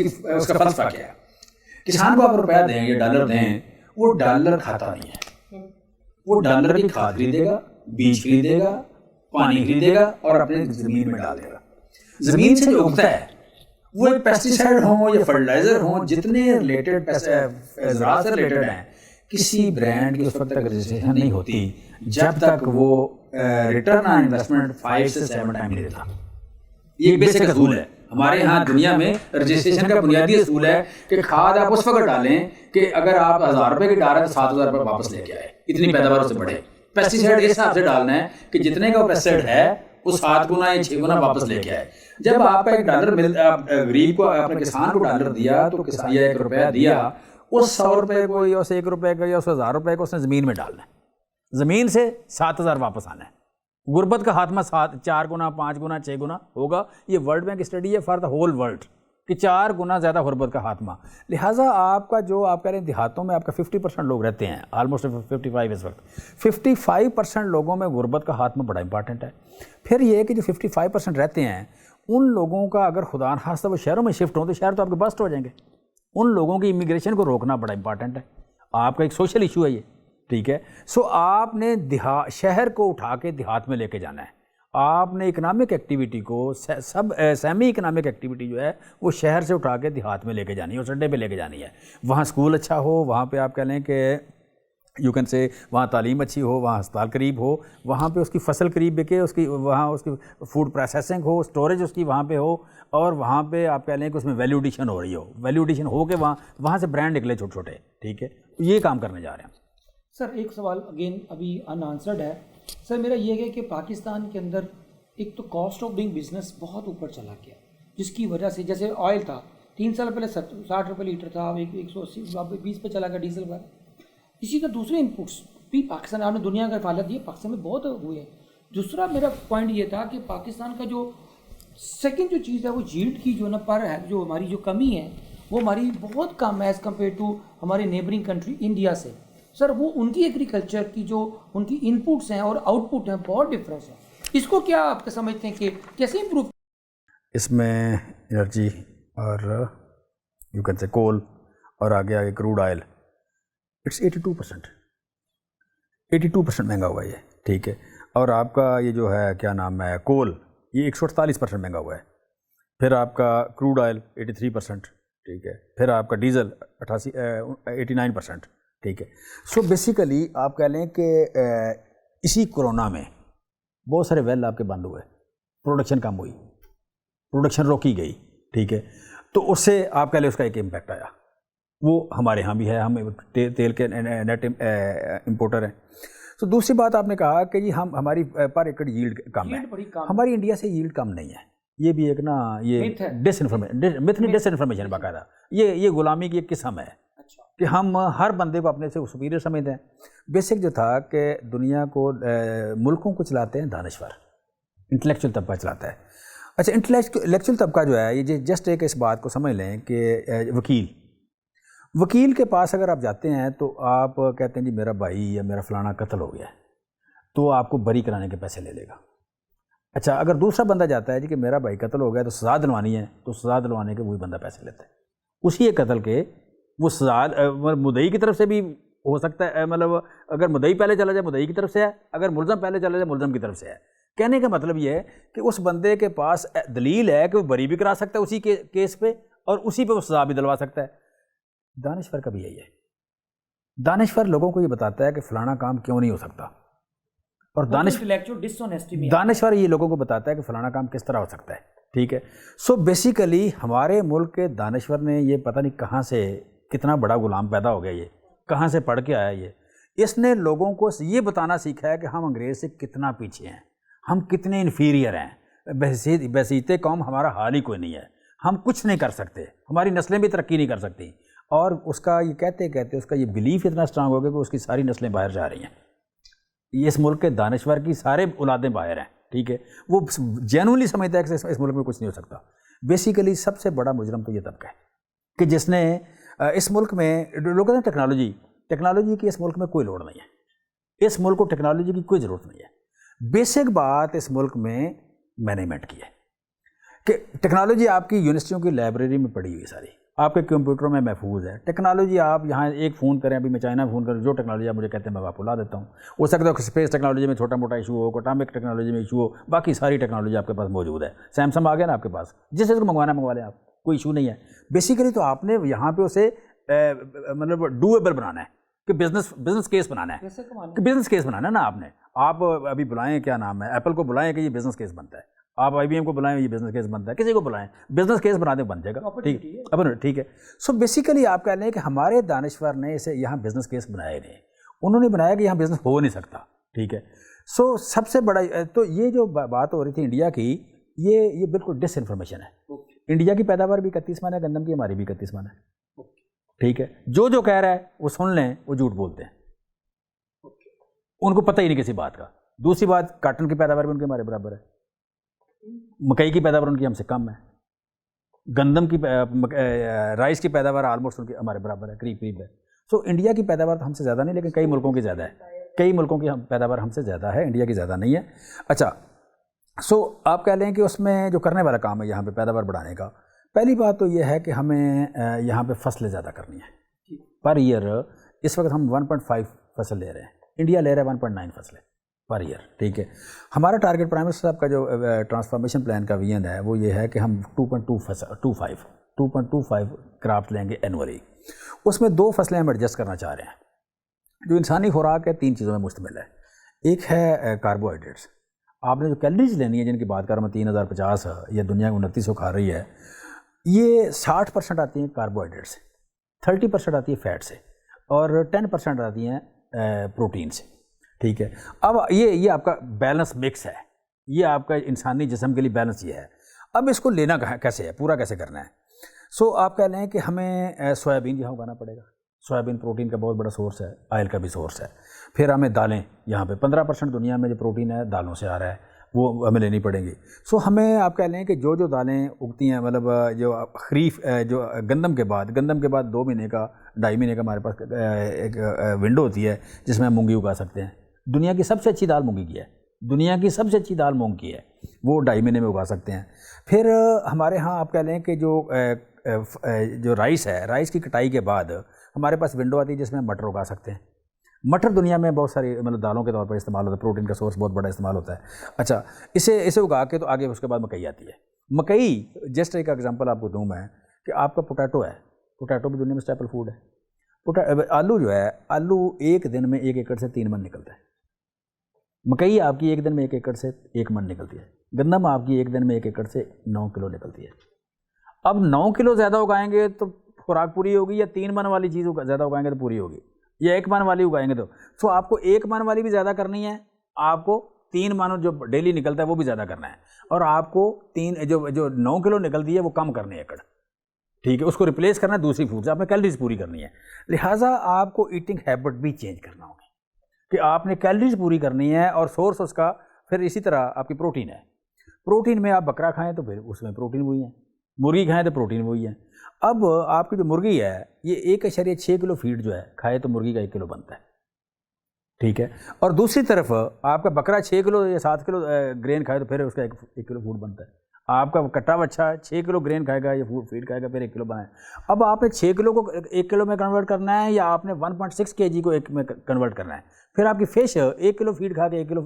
کا فلسفہ کیا ہے. کسان کو آپ روپیہ دیں یا ڈالر دیں, وہ ڈالر کھاتا نہیں ہے, وہ ڈالر کی کھاد خریدے گا, بیج خریدے گا, پانی خریدے گا اور اپنے زمین میں ڈال دے گا. زمین سے جو اگتا ہے وہ ایک پیسٹیسائڈ ہوں یا فرٹیلائزر ہوں, جتنے ریلیٹڈ زراعت سے ریلیٹڈ ہیں, کسی برانڈ کی اس وقت تک رجسٹریشن نہیں ہوتی جب تک وہ ریٹرن آن انویسٹمنٹ 5 سے 7 ٹائم نہیں دیتا. یہ ایک بیسک اصول ہے ہمارے یہاں دنیا میں. رجسٹریشن کا بنیادی اصول ہے کہ کھاد آپ اس وقت ڈالیں کہ اگر آپ 1000 روپے کی ڈال رہے ہیں تو 7000 روپے واپس لے کے آئے, اتنی پیداوار سے بڑھے. پیسٹیسائڈ اس حساب سے ڈالنا ہے کہ جتنے کا پیسٹیسائڈ ہے وہ 7 گنا یا 6 گنا واپس لے کے آئے. جب آپ کا $1 ملتا, غریب کو, آپ نے کسان کو $1 دیا تو کسان یا $1 دیا, اس 100 روپے کو یا اس 1 روپے کا یا اس 1000 روپے کو اس نے زمین میں ڈالنا ہے, زمین سے 7000 واپس آنا ہے. غربت کا خاتمہ 4 گنا 5 گنا 6 گنا ہوگا. یہ ورلڈ بینک اسٹڈی ہے فار دا ہول ورلڈ کہ 4 گنا زیادہ غربت کا خاتمہ. لہٰذا آپ کا جو آپ کہہ رہے ہیں دیہاتوں میں آپ کا 50% لوگ رہتے ہیں, آلموسٹ 55 اس وقت, 55% لوگوں میں غربت کا خاتمہ بڑا امپارٹنٹ ہے. پھر یہ کہ جو 55% رہتے ہیں ان لوگوں کا اگر خدا نخواستہ وہ شہروں میں شفٹ ہوں تو شہر تو آپ کے بسٹ ہو جائیں گے. ان لوگوں کی امیگریشن کو روکنا بڑا امپارٹنٹ ہے. آپ کا ایک سوشل ایشو ہے یہ, ٹھیک ہے. سو آپ نے شہر کو اٹھا کے دیہات میں لے کے جانا ہے. آپ نے اکنامک ایکٹیویٹی کو سیمی اکنامک ایکٹیویٹی جو ہے وہ شہر سے اٹھا کے دیہات میں لے کے جانی ہے, اس اڈے پہ لے کے جانی ہے. وہاں اسکول اچھا ہو, وہاں پہ آپ کہہ لیں کہ یو کین سے وہاں تعلیم اچھی ہو, وہاں ہسپتال قریب ہو, وہاں پہ اس کی فصل قریب بکے, اس کی وہاں اس کی فوڈ پروسیسنگ ہو, اسٹوریج اس کی وہاں پہ ہو, اور وہاں پہ آپ کہہ لیں کہ اس میں ویلیو ایڈیشن ہو رہی ہو. ویلیو ایڈیشن ہو کے وہاں سے برانڈ نکلے چھوٹے چھوٹے, ٹھیک ہے. یہ کام کرنے جا رہے ہیں. سر ایک سوال اگین ابھی ان آنسرڈ ہے سر میرا, یہ ہے کہ پاکستان کے اندر ایک تو کاسٹ آف ڈوئنگ بزنس بہت اوپر چلا گیا, جس کی وجہ سے جیسے آئل تھا 3 سال پہلے 60 روپے لیٹر تھا, اب 180 20 پہ چلا گیا ڈیزل کا. اسی طرح دوسرے انپوٹس بھی پاکستان, آپ نے دنیا کا حفاظت دی, پاکستان میں بہت ہوئے ہیں. دوسرا میرا پوائنٹ یہ تھا کہ پاکستان کا جو سیکنڈ جو چیز ہے وہ جیلڈ کی جو نا پر ہے, جو ہماری جو کمی ہے وہ ہماری بہت کم ہے ایز کمپیئر ٹو ہمارے نیبرنگ کنٹری انڈیا سے. سر وہ ان کی ایگریکلچر کی جو ان کی انپوٹس ہیں اور آؤٹ پٹ ہیں بہت ڈفرینس ہے. اس کو کیا آپ کا سمجھتے ہیں کہ کیسے امپروو؟ اس میں انرجی اور یو کین سے کول اور آگے کروڈ آئل, اٹس 82% مہنگا ہوا ہے یہ, ٹھیک ہے. اور آپ کا یہ جو ہے کیا نام ہے کول, یہ 148% مہنگا ہوا ہے. پھر آپ کا کروڈ آئل 83%, ٹھیک ہے. پھر آپ کا ڈیزل 89%, ٹھیک ہے. سو بیسیکلی آپ کہہ لیں کہ اسی کورونا میں بہت سارے ویل آپ کے بند ہوئے, پروڈکشن کم ہوئی, پروڈکشن روکی گئی, ٹھیک ہے. تو اس سے آپ کہہ لیں اس کا ایک امپیکٹ آیا. وہ ہمارے ہاں بھی ہے, ہم تیل کے نیٹ امپورٹر ہیں. تو دوسری بات آپ نے کہا کہ جی ہماری پر ایکڑ ییلڈ کم ہے. ہماری انڈیا سے ییلڈ کم نہیں ہے. یہ بھی ایک نا یہ ڈس انفارمیشن باقاعدہ, یہ غلامی کی ایک قسم ہے کہ ہم ہر بندے کو اپنے سے سپیریئر سمجھتے ہیں. بیسک جو تھا کہ دنیا کو ملکوں کو چلاتے ہیں دانشور, انٹلیکچوئل طبقہ چلاتا ہے. اچھا, انٹلیکچوئل طبقہ جو ہے یہ جسٹ ایک اس بات کو سمجھ لیں کہ وکیل کے پاس اگر آپ جاتے ہیں تو آپ کہتے ہیں جی میرا بھائی یا میرا فلانا قتل ہو گیا ہے, تو آپ کو بری کرانے کے پیسے لے لے گا. اچھا, اگر دوسرا بندہ جاتا ہے جی کہ میرا بھائی قتل ہو گیا تو سزا دلوانی ہے, تو سزا دلوانے کے وہی بندہ پیسے لیتا ہے. اسی ایک قتل کے وہ سزا مدعی کی طرف سے بھی ہو سکتا ہے, مطلب اگر مدعی پہلے چلا جائے مدعی کی طرف سے ہے, اگر ملزم پہلے چلا جائے ملزم کی طرف سے ہے. کہنے کا مطلب یہ ہے کہ اس بندے کے پاس دلیل ہے کہ وہ بری بھی کرا سکتا ہے اسی کیس پہ, اور اسی پہ وہ سزا بھی دلوا سکتا ہے. دانشور کا بھی یہی ہے. دانشور لوگوں کو یہ بتاتا ہے کہ فلانا کام کیوں نہیں ہو سکتا, اور دانشور یہ لوگوں کو بتاتا ہے کہ فلانا کام کس طرح ہو سکتا ہے, ٹھیک ہے. سو بیسیکلی ہمارے ملک کے دانشور نے یہ پتہ نہیں کہاں سے کتنا بڑا غلام پیدا ہو گیا, یہ کہاں سے پڑھ کے آیا. اس نے لوگوں کو یہ بتانا سیکھا ہے کہ ہم انگریز سے کتنا پیچھے ہیں, ہم کتنے انفیریئر ہیں, بحیثیت قوم ہمارا حال ہی کوئی نہیں ہے, ہم کچھ نہیں کر سکتے, ہماری نسلیں بھی ترقی نہیں کر سکتی. اور اس کا یہ کہتے اس کا یہ بلیف اتنا اسٹرانگ ہو گیا کہ اس کی ساری نسلیں باہر جا رہی ہیں. اس ملک کے دانشور کی سارے اولادیں باہر ہیں, ٹھیک ہے. وہ جینوئنلی سمجھتا ہے کہ اس ملک میں کچھ نہیں ہو سکتا. بیسیکلی سب سے بڑا مجرم تو یہ طبقہ ہے کہ جس نے اس ملک میں لوگ کہتے ہیں ٹیکنالوجی کی اس ملک میں کوئی لوڑ نہیں ہے، اس ملک کو ٹیکنالوجی کی کوئی ضرورت نہیں ہے۔ بیسک بات اس ملک میں مینجمنٹ کی ہے کہ ٹیکنالوجی آپ کی یونیورسٹیوں کی لائبریری میں پڑی ہوئی ساری، آپ کے کمپیوٹروں میں محفوظ ہے ٹیکنالوجی۔ آپ یہاں ایک فون کریں، ابھی میں چائنا فون کروں، جو ٹیکنالوجی آپ مجھے کہتے ہیں میں آپ کو لا دیتا ہوں۔ ہو سکتا ہے کہ اسپیس ٹیکنالوجی میں چھوٹا موٹا ایشو ہو، اٹامک ٹیکنالوجی میں ایشو ہو، باقی ساری ٹیکنالوجی آپ کے پاس موجود ہے۔ سیمسنگ آ گیا نا آپ کے پاس، جس چیز کو منگوانا منگوا لیں آپ، کوئی ایشو نہیں ہے۔ بیسیکلی تو آپ نے یہاں پہ اسے مطلب ڈویبل بنانا ہے کہ بزنس کیس بنانا ہے، کہ بزنس کیس بنانا ہے نا آپ نے۔ آپ ابھی بلائیں، کیا نام ہے، ایپل کو بلائیں کہ یہ بزنس کیس بنتا ہے، آپ آئی بی ایم کو بلائیں یہ بزنس کیس بنتا ہے، کسی کو بلائیں بزنس کیس بنا دیں بن جائے گا، ٹھیک ہے۔ سو بیسیکلی آپ کہہ لیں کہ ہمارے دانشور نے اسے یہاں بزنس کیس بنائے نہیں، انہوں نے بنایا کہ یہاں بزنس ہو نہیں سکتا، ٹھیک ہے۔ سو سب سے بڑا تو یہ جو بات ہو رہی تھی انڈیا کی، یہ بالکل ڈس انفارمیشن ہے۔ انڈیا کی پیداوار بھی 31 من ہے، گندم کی ہماری بھی 31 من ہے، ٹھیک ہے۔ جو کہہ رہا ہے وہ سن لیں، وہ جھوٹ بولتے ہیں، ان کو پتہ ہی نہیں کسی بات کا۔ دوسری بات، کاٹن کی پیداوار بھی ان کے ہمارے برابر ہے، مکئی کی پیداوار ان کی ہم سے کم ہے، گندم کی رائس کی پیداوار آلموسٹ ان کی ہمارے برابر ہے، قریب ہے۔ سو انڈیا کی پیداوار تو ہم سے زیادہ نہیں، لیکن کئی ملکوں کی زیادہ ہے، کئی ملکوں کی پیداوار ہم سے زیادہ ہے، انڈیا کی زیادہ نہیں ہے۔ اچھا، سو آپ کہہ لیں کہ اس میں جو کرنے والا کام ہے یہاں پہ پیداوار بڑھانے کا، پہلی بات تو یہ ہے کہ ہمیں یہاں پہ فصلیں زیادہ کرنی ہے پر ایئر۔ اس وقت ہم 1.5 فصل لے رہے ہیں، انڈیا لے رہا ہے 1.9 فصلیں پر ایئر، ٹھیک ہے۔ ہمارا ٹارگیٹ پرائم منسٹر صاحب کا جو ٹرانسفارمیشن پلان کا ویژن ہے وہ یہ ہے کہ ہم 2.25 کرافٹ لیں گے اینولی۔ اس میں 2 فصلیں ہم ایڈجسٹ کرنا چاہ رہے ہیں۔ جو انسانی خوراک ہے 3 چیزوں میں مشتمل ہے، ایک ہے کاربوہائیڈریٹس، آپ نے جو کیلریز لینی ہے جن کی بات کر رہا ہوں 3050 یا دنیا 2900 کھا رہی ہے، یہ 60% آتی ہیں کاربوہائیڈریٹ سے، 30% آتی ہے فیٹ سے، اور 10% آتی ہیں پروٹین سے، ٹھیک ہے۔ اب یہ آپ کا بیلنس مکس ہے، یہ آپ کا انسانی جسم کے لیے بیلنس یہ ہے۔ اب اس کو لینا کیسے ہے، پورا کیسے کرنا ہے؟ سو آپ کہہ لیں کہ ہمیں سویابین یہاں اگانا پڑے گا، سویابین پروٹین کا بہت بڑا سورس ہے، آئل کا بھی سورس ہے۔ پھر ہمیں دالیں، یہاں پہ 15% دنیا میں جو پروٹین ہے دالوں سے آ رہا ہے، وہ ہمیں لینی پڑیں گی۔ سو ہمیں آپ کہہ لیں کہ جو دالیں اگتی ہیں، مطلب جو خریف جو گندم کے بعد 2 مہینے کا 2.5 مہینے کا ہمارے پاس ایک ونڈو ہوتی ہے جس میں ہم مونگی اگا سکتے ہیں۔ دنیا کی سب سے اچھی دال مونگی کی ہے، دنیا کی سب سے اچھی دال مونگ کی ہے، وہ 2.5 مہینے میں اگا سکتے ہیں۔ پھر ہمارے ہاں آپ کہہ لیں کہ جو رائس ہے، رائس کی کٹائی کے بعد ہمارے پاس ونڈو آتی ہے جس میں ہم مٹر اگا سکتے ہیں۔ مٹر دنیا میں بہت ساری مطلب دالوں کے طور پر استعمال ہوتا ہے، پروٹین کا سورس بہت بڑا استعمال ہوتا ہے۔ اچھا، اسے اگا کے تو آگے اس کے بعد مکئی آتی ہے۔ مکئی جسٹ ایک ایگزامپل آپ کو دوں میں کہ آپ کا پوٹیٹو ہے، پوٹیٹو بھی دنیا میں اسٹیپل فوڈ ہے۔ آلو جو ہے، آلو ایک دن میں 1 ایکڑ سے 3 من نکلتا ہے، مکئی آپ کی ایک دن میں 1 ایکڑ سے 1 من نکلتی ہے، گندم آپ کی ایک دن میں 1 ایکڑ سے 9 کلو نکلتی ہے۔ اب 9 کلو زیادہ اگائیں گے تو خوراک پوری ہوگی، یا 3 من والی چیز زیادہ اگائیں گے تو پوری ہوگی، یا 1 من والی اگائیں گے تو آپ کو 1 من والی بھی زیادہ کرنی ہے، آپ کو 3 من جو ڈیلی نکلتا ہے وہ بھی زیادہ کرنا ہے، اور آپ کو جو 9 کلو نکلتی ہے وہ کم کرنی ہے ایکڑ، ٹھیک ہے، اس کو ریپلیس کرنا ہے دوسری فوڈ سے، آپ نے کیلریز پوری کرنی ہے۔ لہٰذا آپ کو ایٹنگ ہیبٹ بھی چینج کرنا ہوگی کہ آپ نے کیلریز پوری کرنی ہے، اور سورس اس کا پھر اسی طرح آپ کی پروٹین ہے۔ پروٹین میں آپ بکرا کھائیں تو پھر اس میں پروٹین وہی ہے، مرغی کھائیں تو پروٹین وہی ہے۔ اب آپ کی جو مرغی ہے یہ 1.6 کلو فیڈ جو ہے کھائے تو مرغی کا 1 کلو بنتا ہے، ٹھیک ہے، اور دوسری طرف آپ کا بکرا 6 کلو یا 7 کلو گرین کھائے تو پھر اس کا 1 کلو فوڈ بنتا ہے۔ آپ کا کٹا بچہ 6 کلو گرین کھائے گا یا فیڈ کھائے گا، پھر 1 کلو بنائے۔ اب آپ نے 6 کلو کو 1 کلو میں کنورٹ کرنا ہے، یا آپ نے 1.6 kg کو 1 میں کنورٹ کرنا ہے۔ پھر آپ کی فش 1 کلو فیڈ کھا کے 1 کلو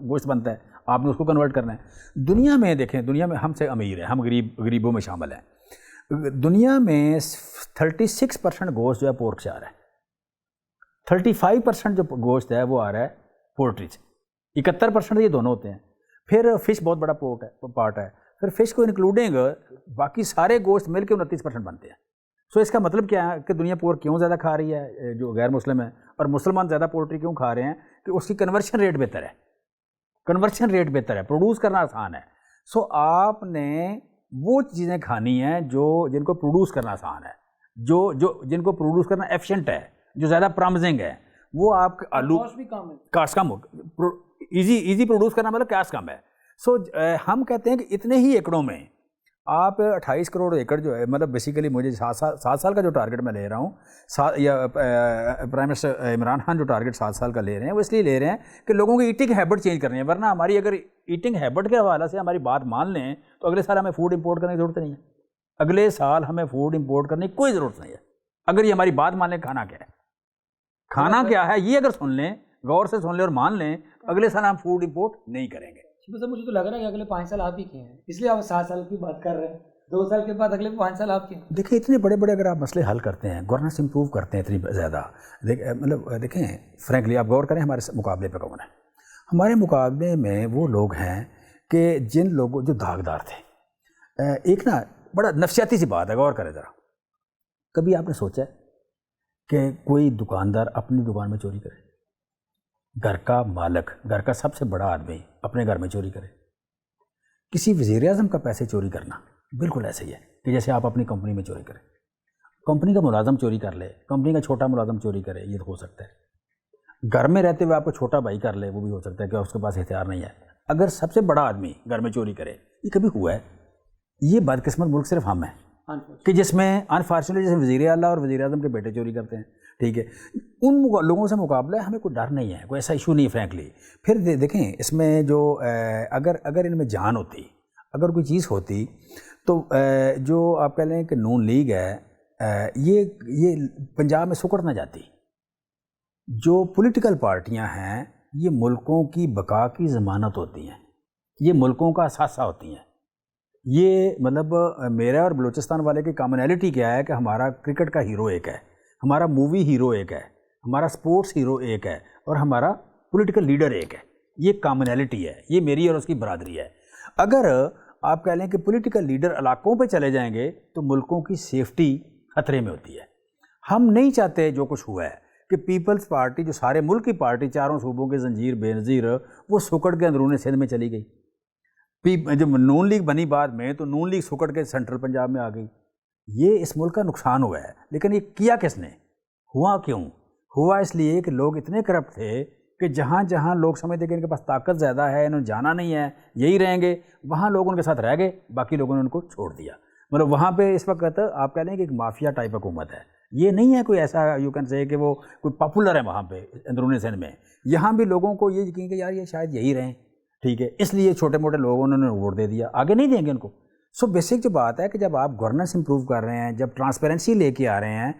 گوشت بنتا ہے، آپ نے اس کو کنورٹ کرنا ہے۔ دنیا میں دیکھیں، دنیا میں ہم سے امیر ہیں، ہم غریبوں میں شامل ہیں۔ دنیا میں 36% گوشت جو ہے پورک سے آ رہا ہے، 35% جو گوشت ہے وہ آ رہا ہے پولٹری سے، 71% یہ دونوں ہوتے ہیں۔ پھر فش بہت بڑا پارٹ ہے، پھر فش کو انکلوڈنگ باقی سارے گوشت مل کے 29% بنتے ہیں۔ سو اس کا مطلب کیا ہے کہ دنیا پورک کیوں زیادہ کھا رہی ہے جو غیر مسلم ہے، اور مسلمان زیادہ پولٹری کیوں کھا رہے ہیں؟ کہ اس کی کنورشن ریٹ بہتر ہے، کنورشن ریٹ بہتر ہے، پروڈیوس کرنا آسان ہے۔ سو آپ نے وہ چیزیں کھانی ہیں جن کو پروڈیوس کرنا آسان ہے، جن کو پروڈیوس کرنا ایفیشینٹ ہے، جو زیادہ پرامزنگ ہے۔ وہ آپ آلو کاسٹ کم ہو، ایزی پروڈیوس کرنا مطلب کاسٹ کم ہے۔ سو ہم کہتے ہیں کہ اتنے ہی ایکڑوں میں آپ 28 کروڑ ایکڑ جو ہے مطلب بیسیکلی مجھے 7 سال کا جو ٹارگٹ میں لے رہا ہوں یا پرائم منسٹر عمران خان جو ٹارگٹ 7 سال کا لے رہے ہیں وہ اس لیے لے رہے ہیں کہ لوگوں کی ایٹنگ ہیبٹ چینج کرنی ہے. ورنہ ہماری اگر ایٹنگ ہیبٹ کے حوالے سے ہماری بات مان لیں تو اگلے سال ہمیں فوڈ امپورٹ کرنے کی ضرورت نہیں ہے. اگلے سال ہمیں فوڈ امپورٹ کرنے کی کوئی ضرورت نہیں ہے اگر یہ ہماری بات مان لیں. کھانا کیا ہے, کھانا کیا ہے, یہ اگر سن لیں, غور سے سن لیں اور مان لیں, اگلے سال ہم فوڈ امپورٹ نہیں کریں گے. مجھے تو لگ رہا ہے کہ اگلے 5 سال آپ ہی کے ہیں, اس لیے آپ 7 سال کی بات کر رہے ہیں. 2 سال کے بعد اگلے 5 سال آپ کے ہیں. دیکھیں اتنے بڑے بڑے اگر آپ مسئلے حل کرتے ہیں, گورننس امپروو کرتے ہیں اتنی زیادہ, مطلب دیکھیں فرینکلی آپ غور کریں ہمارے مقابلے پہ کون ہے. ہمارے مقابلے میں وہ لوگ ہیں کہ جن لوگوں جو داغدار تھے. ایک نا بڑا نفسیاتی سی بات ہے, غور کریں ذرا. کبھی آپ نے سوچا ہے کہ کوئی دکاندار اپنی دکان میں چوری کرے؟ گھر کا مالک, گھر کا سب سے بڑا آدمی اپنے گھر میں چوری کرے؟ کسی وزیر اعظم کا پیسے چوری کرنا بالکل ایسے ہی ہے کہ جیسے آپ اپنی کمپنی میں چوری کریں. کمپنی کا ملازم چوری کر لے, کمپنی کا چھوٹا ملازم چوری کرے, یہ تو ہو سکتا ہے. گھر میں رہتے ہوئے آپ کو چھوٹا بھائی کر لے, وہ بھی ہو سکتا ہے کہ اس کے پاس ہتھیار نہیں ہے. اگر سب سے بڑا آدمی گھر میں چوری کرے, یہ کبھی ہوا ہے؟ یہ بدقسمت ملک صرف ہم ہیں کہ جس میں انفارچونیٹلی جیسے وزیر اعلیٰ اور وزیر اعظم کے بیٹے چوری کرتے ہیں. ٹھیک ہے, ان لوگوں سے مقابلہ ہے, ہمیں کوئی ڈر نہیں ہے, کوئی ایسا ایشو نہیں ہے فرینکلی. پھر دیکھیں اس میں جو اگر ان میں جان ہوتی, اگر کوئی چیز ہوتی تو جو آپ کہہ لیں کہ نون لیگ ہے یہ پنجاب میں سکڑ نہ جاتی. جو پولیٹیکل پارٹیاں ہیں یہ ملکوں کی بقا کی ضمانت ہوتی ہیں, یہ ملکوں کا اثاثہ ہوتی ہیں. یہ مطلب میرا اور بلوچستان والے کی کامنالٹی کیا ہے کہ ہمارا کرکٹ کا ہیرو ایک ہے, ہمارا مووی ہیرو ایک ہے, ہمارا سپورٹس ہیرو ایک ہے, اور ہمارا پولیٹیکل لیڈر ایک ہے. یہ کامنالٹی ہے, یہ میری اور اس کی برادری ہے. اگر آپ کہہ لیں کہ پولیٹیکل لیڈر علاقوں پہ چلے جائیں گے تو ملکوں کی سیفٹی خطرے میں ہوتی ہے. ہم نہیں چاہتے جو کچھ ہوا ہے کہ پیپلز پارٹی جو سارے ملک کی پارٹی, چاروں صوبوں کے زنجیر بے نظیر, وہ سکڑ کے اندرون سندھ میں چلی گئی. جب نون لیگ بنی بعد میں تو نون لیگ سکڑ کے سینٹرل پنجاب میں آ گئی. یہ اس ملک کا نقصان ہوا ہے. لیکن یہ کیا کس نے, ہوا کیوں؟ ہوا اس لیے کہ لوگ اتنے کرپٹ تھے کہ جہاں جہاں لوگ سمجھتے کہ ان کے پاس طاقت زیادہ ہے, انہوں نے جانا نہیں ہے, یہی رہیں گے, وہاں لوگ ان کے ساتھ رہ گئے, باقی لوگوں نے ان کو چھوڑ دیا. مطلب وہاں پہ اس وقت آپ کہہ لیں کہ ایک مافیا ٹائپ حکومت ہے. یہ نہیں ہے کوئی ایسا یو کین سے کہ وہ کوئی پاپولر ہے وہاں پہ اندرون سندھ میں. یہاں بھی لوگوں کو یہ یقین کہ یار یہ شاید یہی رہیں. ٹھیک ہے, اس لیے چھوٹے موٹے لوگوں نے ووٹ دے دیا, آگے نہیں دیں گے ان کو. سو بیسک جو بات ہے کہ جب آپ گورننس امپروو کر رہے ہیں, جب ٹرانسپیرنسی لے کے آ رہے ہیں,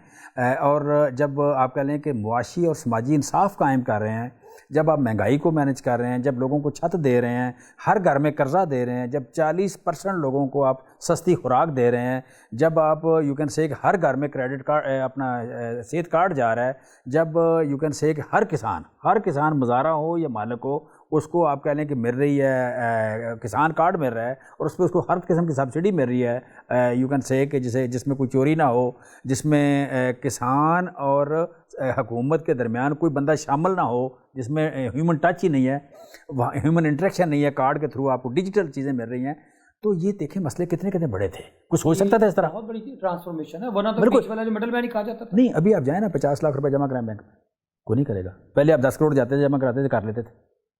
اور جب آپ کہہ لیں کہ معاشی اور سماجی انصاف قائم کر رہے ہیں, جب آپ مہنگائی کو مینج کر رہے ہیں, جب لوگوں کو چھت دے رہے ہیں, ہر گھر میں قرضہ دے رہے ہیں, جب 40% لوگوں کو آپ سستی خوراک دے رہے ہیں, جب آپ یو کین سے کہ ہر گھر میں کریڈٹ کارڈ اپنا صحت کارڈ جا رہا ہے, جب یو کین سے کہ ہر کسان مزارع ہو یا مالک ہو, اس کو آپ کہہ لیں کہ مل رہی ہے کسان کارڈ مل رہا ہے, اور اس پہ اس کو ہر قسم کی سبسڈی مل رہی ہے, یو کین سے کہ جس میں کوئی چوری نہ ہو, جس میں کسان اور حکومت کے درمیان کوئی بندہ شامل نہ ہو, جس میں ہیومن ٹچ ہی نہیں ہے, ہیومن انٹریکشن نہیں ہے, کارڈ کے تھرو آپ کو ڈیجیٹل چیزیں مل رہی ہیں. تو یہ دیکھیں مسئلے کتنے بڑے تھے, کوئی سوچ سکتا تھا اس طرح؟ بہت بڑی ٹرانسفارمیشن ہے, ورنہ تو بیچ والا جو مڈل مین ہی کہا جاتا تھا. نہیں, ابھی آپ جائیں نا 50 لاکھ روپے جمع کرائیں بینک میں, کوئی نہیں کرے گا. پہلے آپ 10 کروڑ جاتے تھے جمع کراتے تھے, کر لیتے تھے.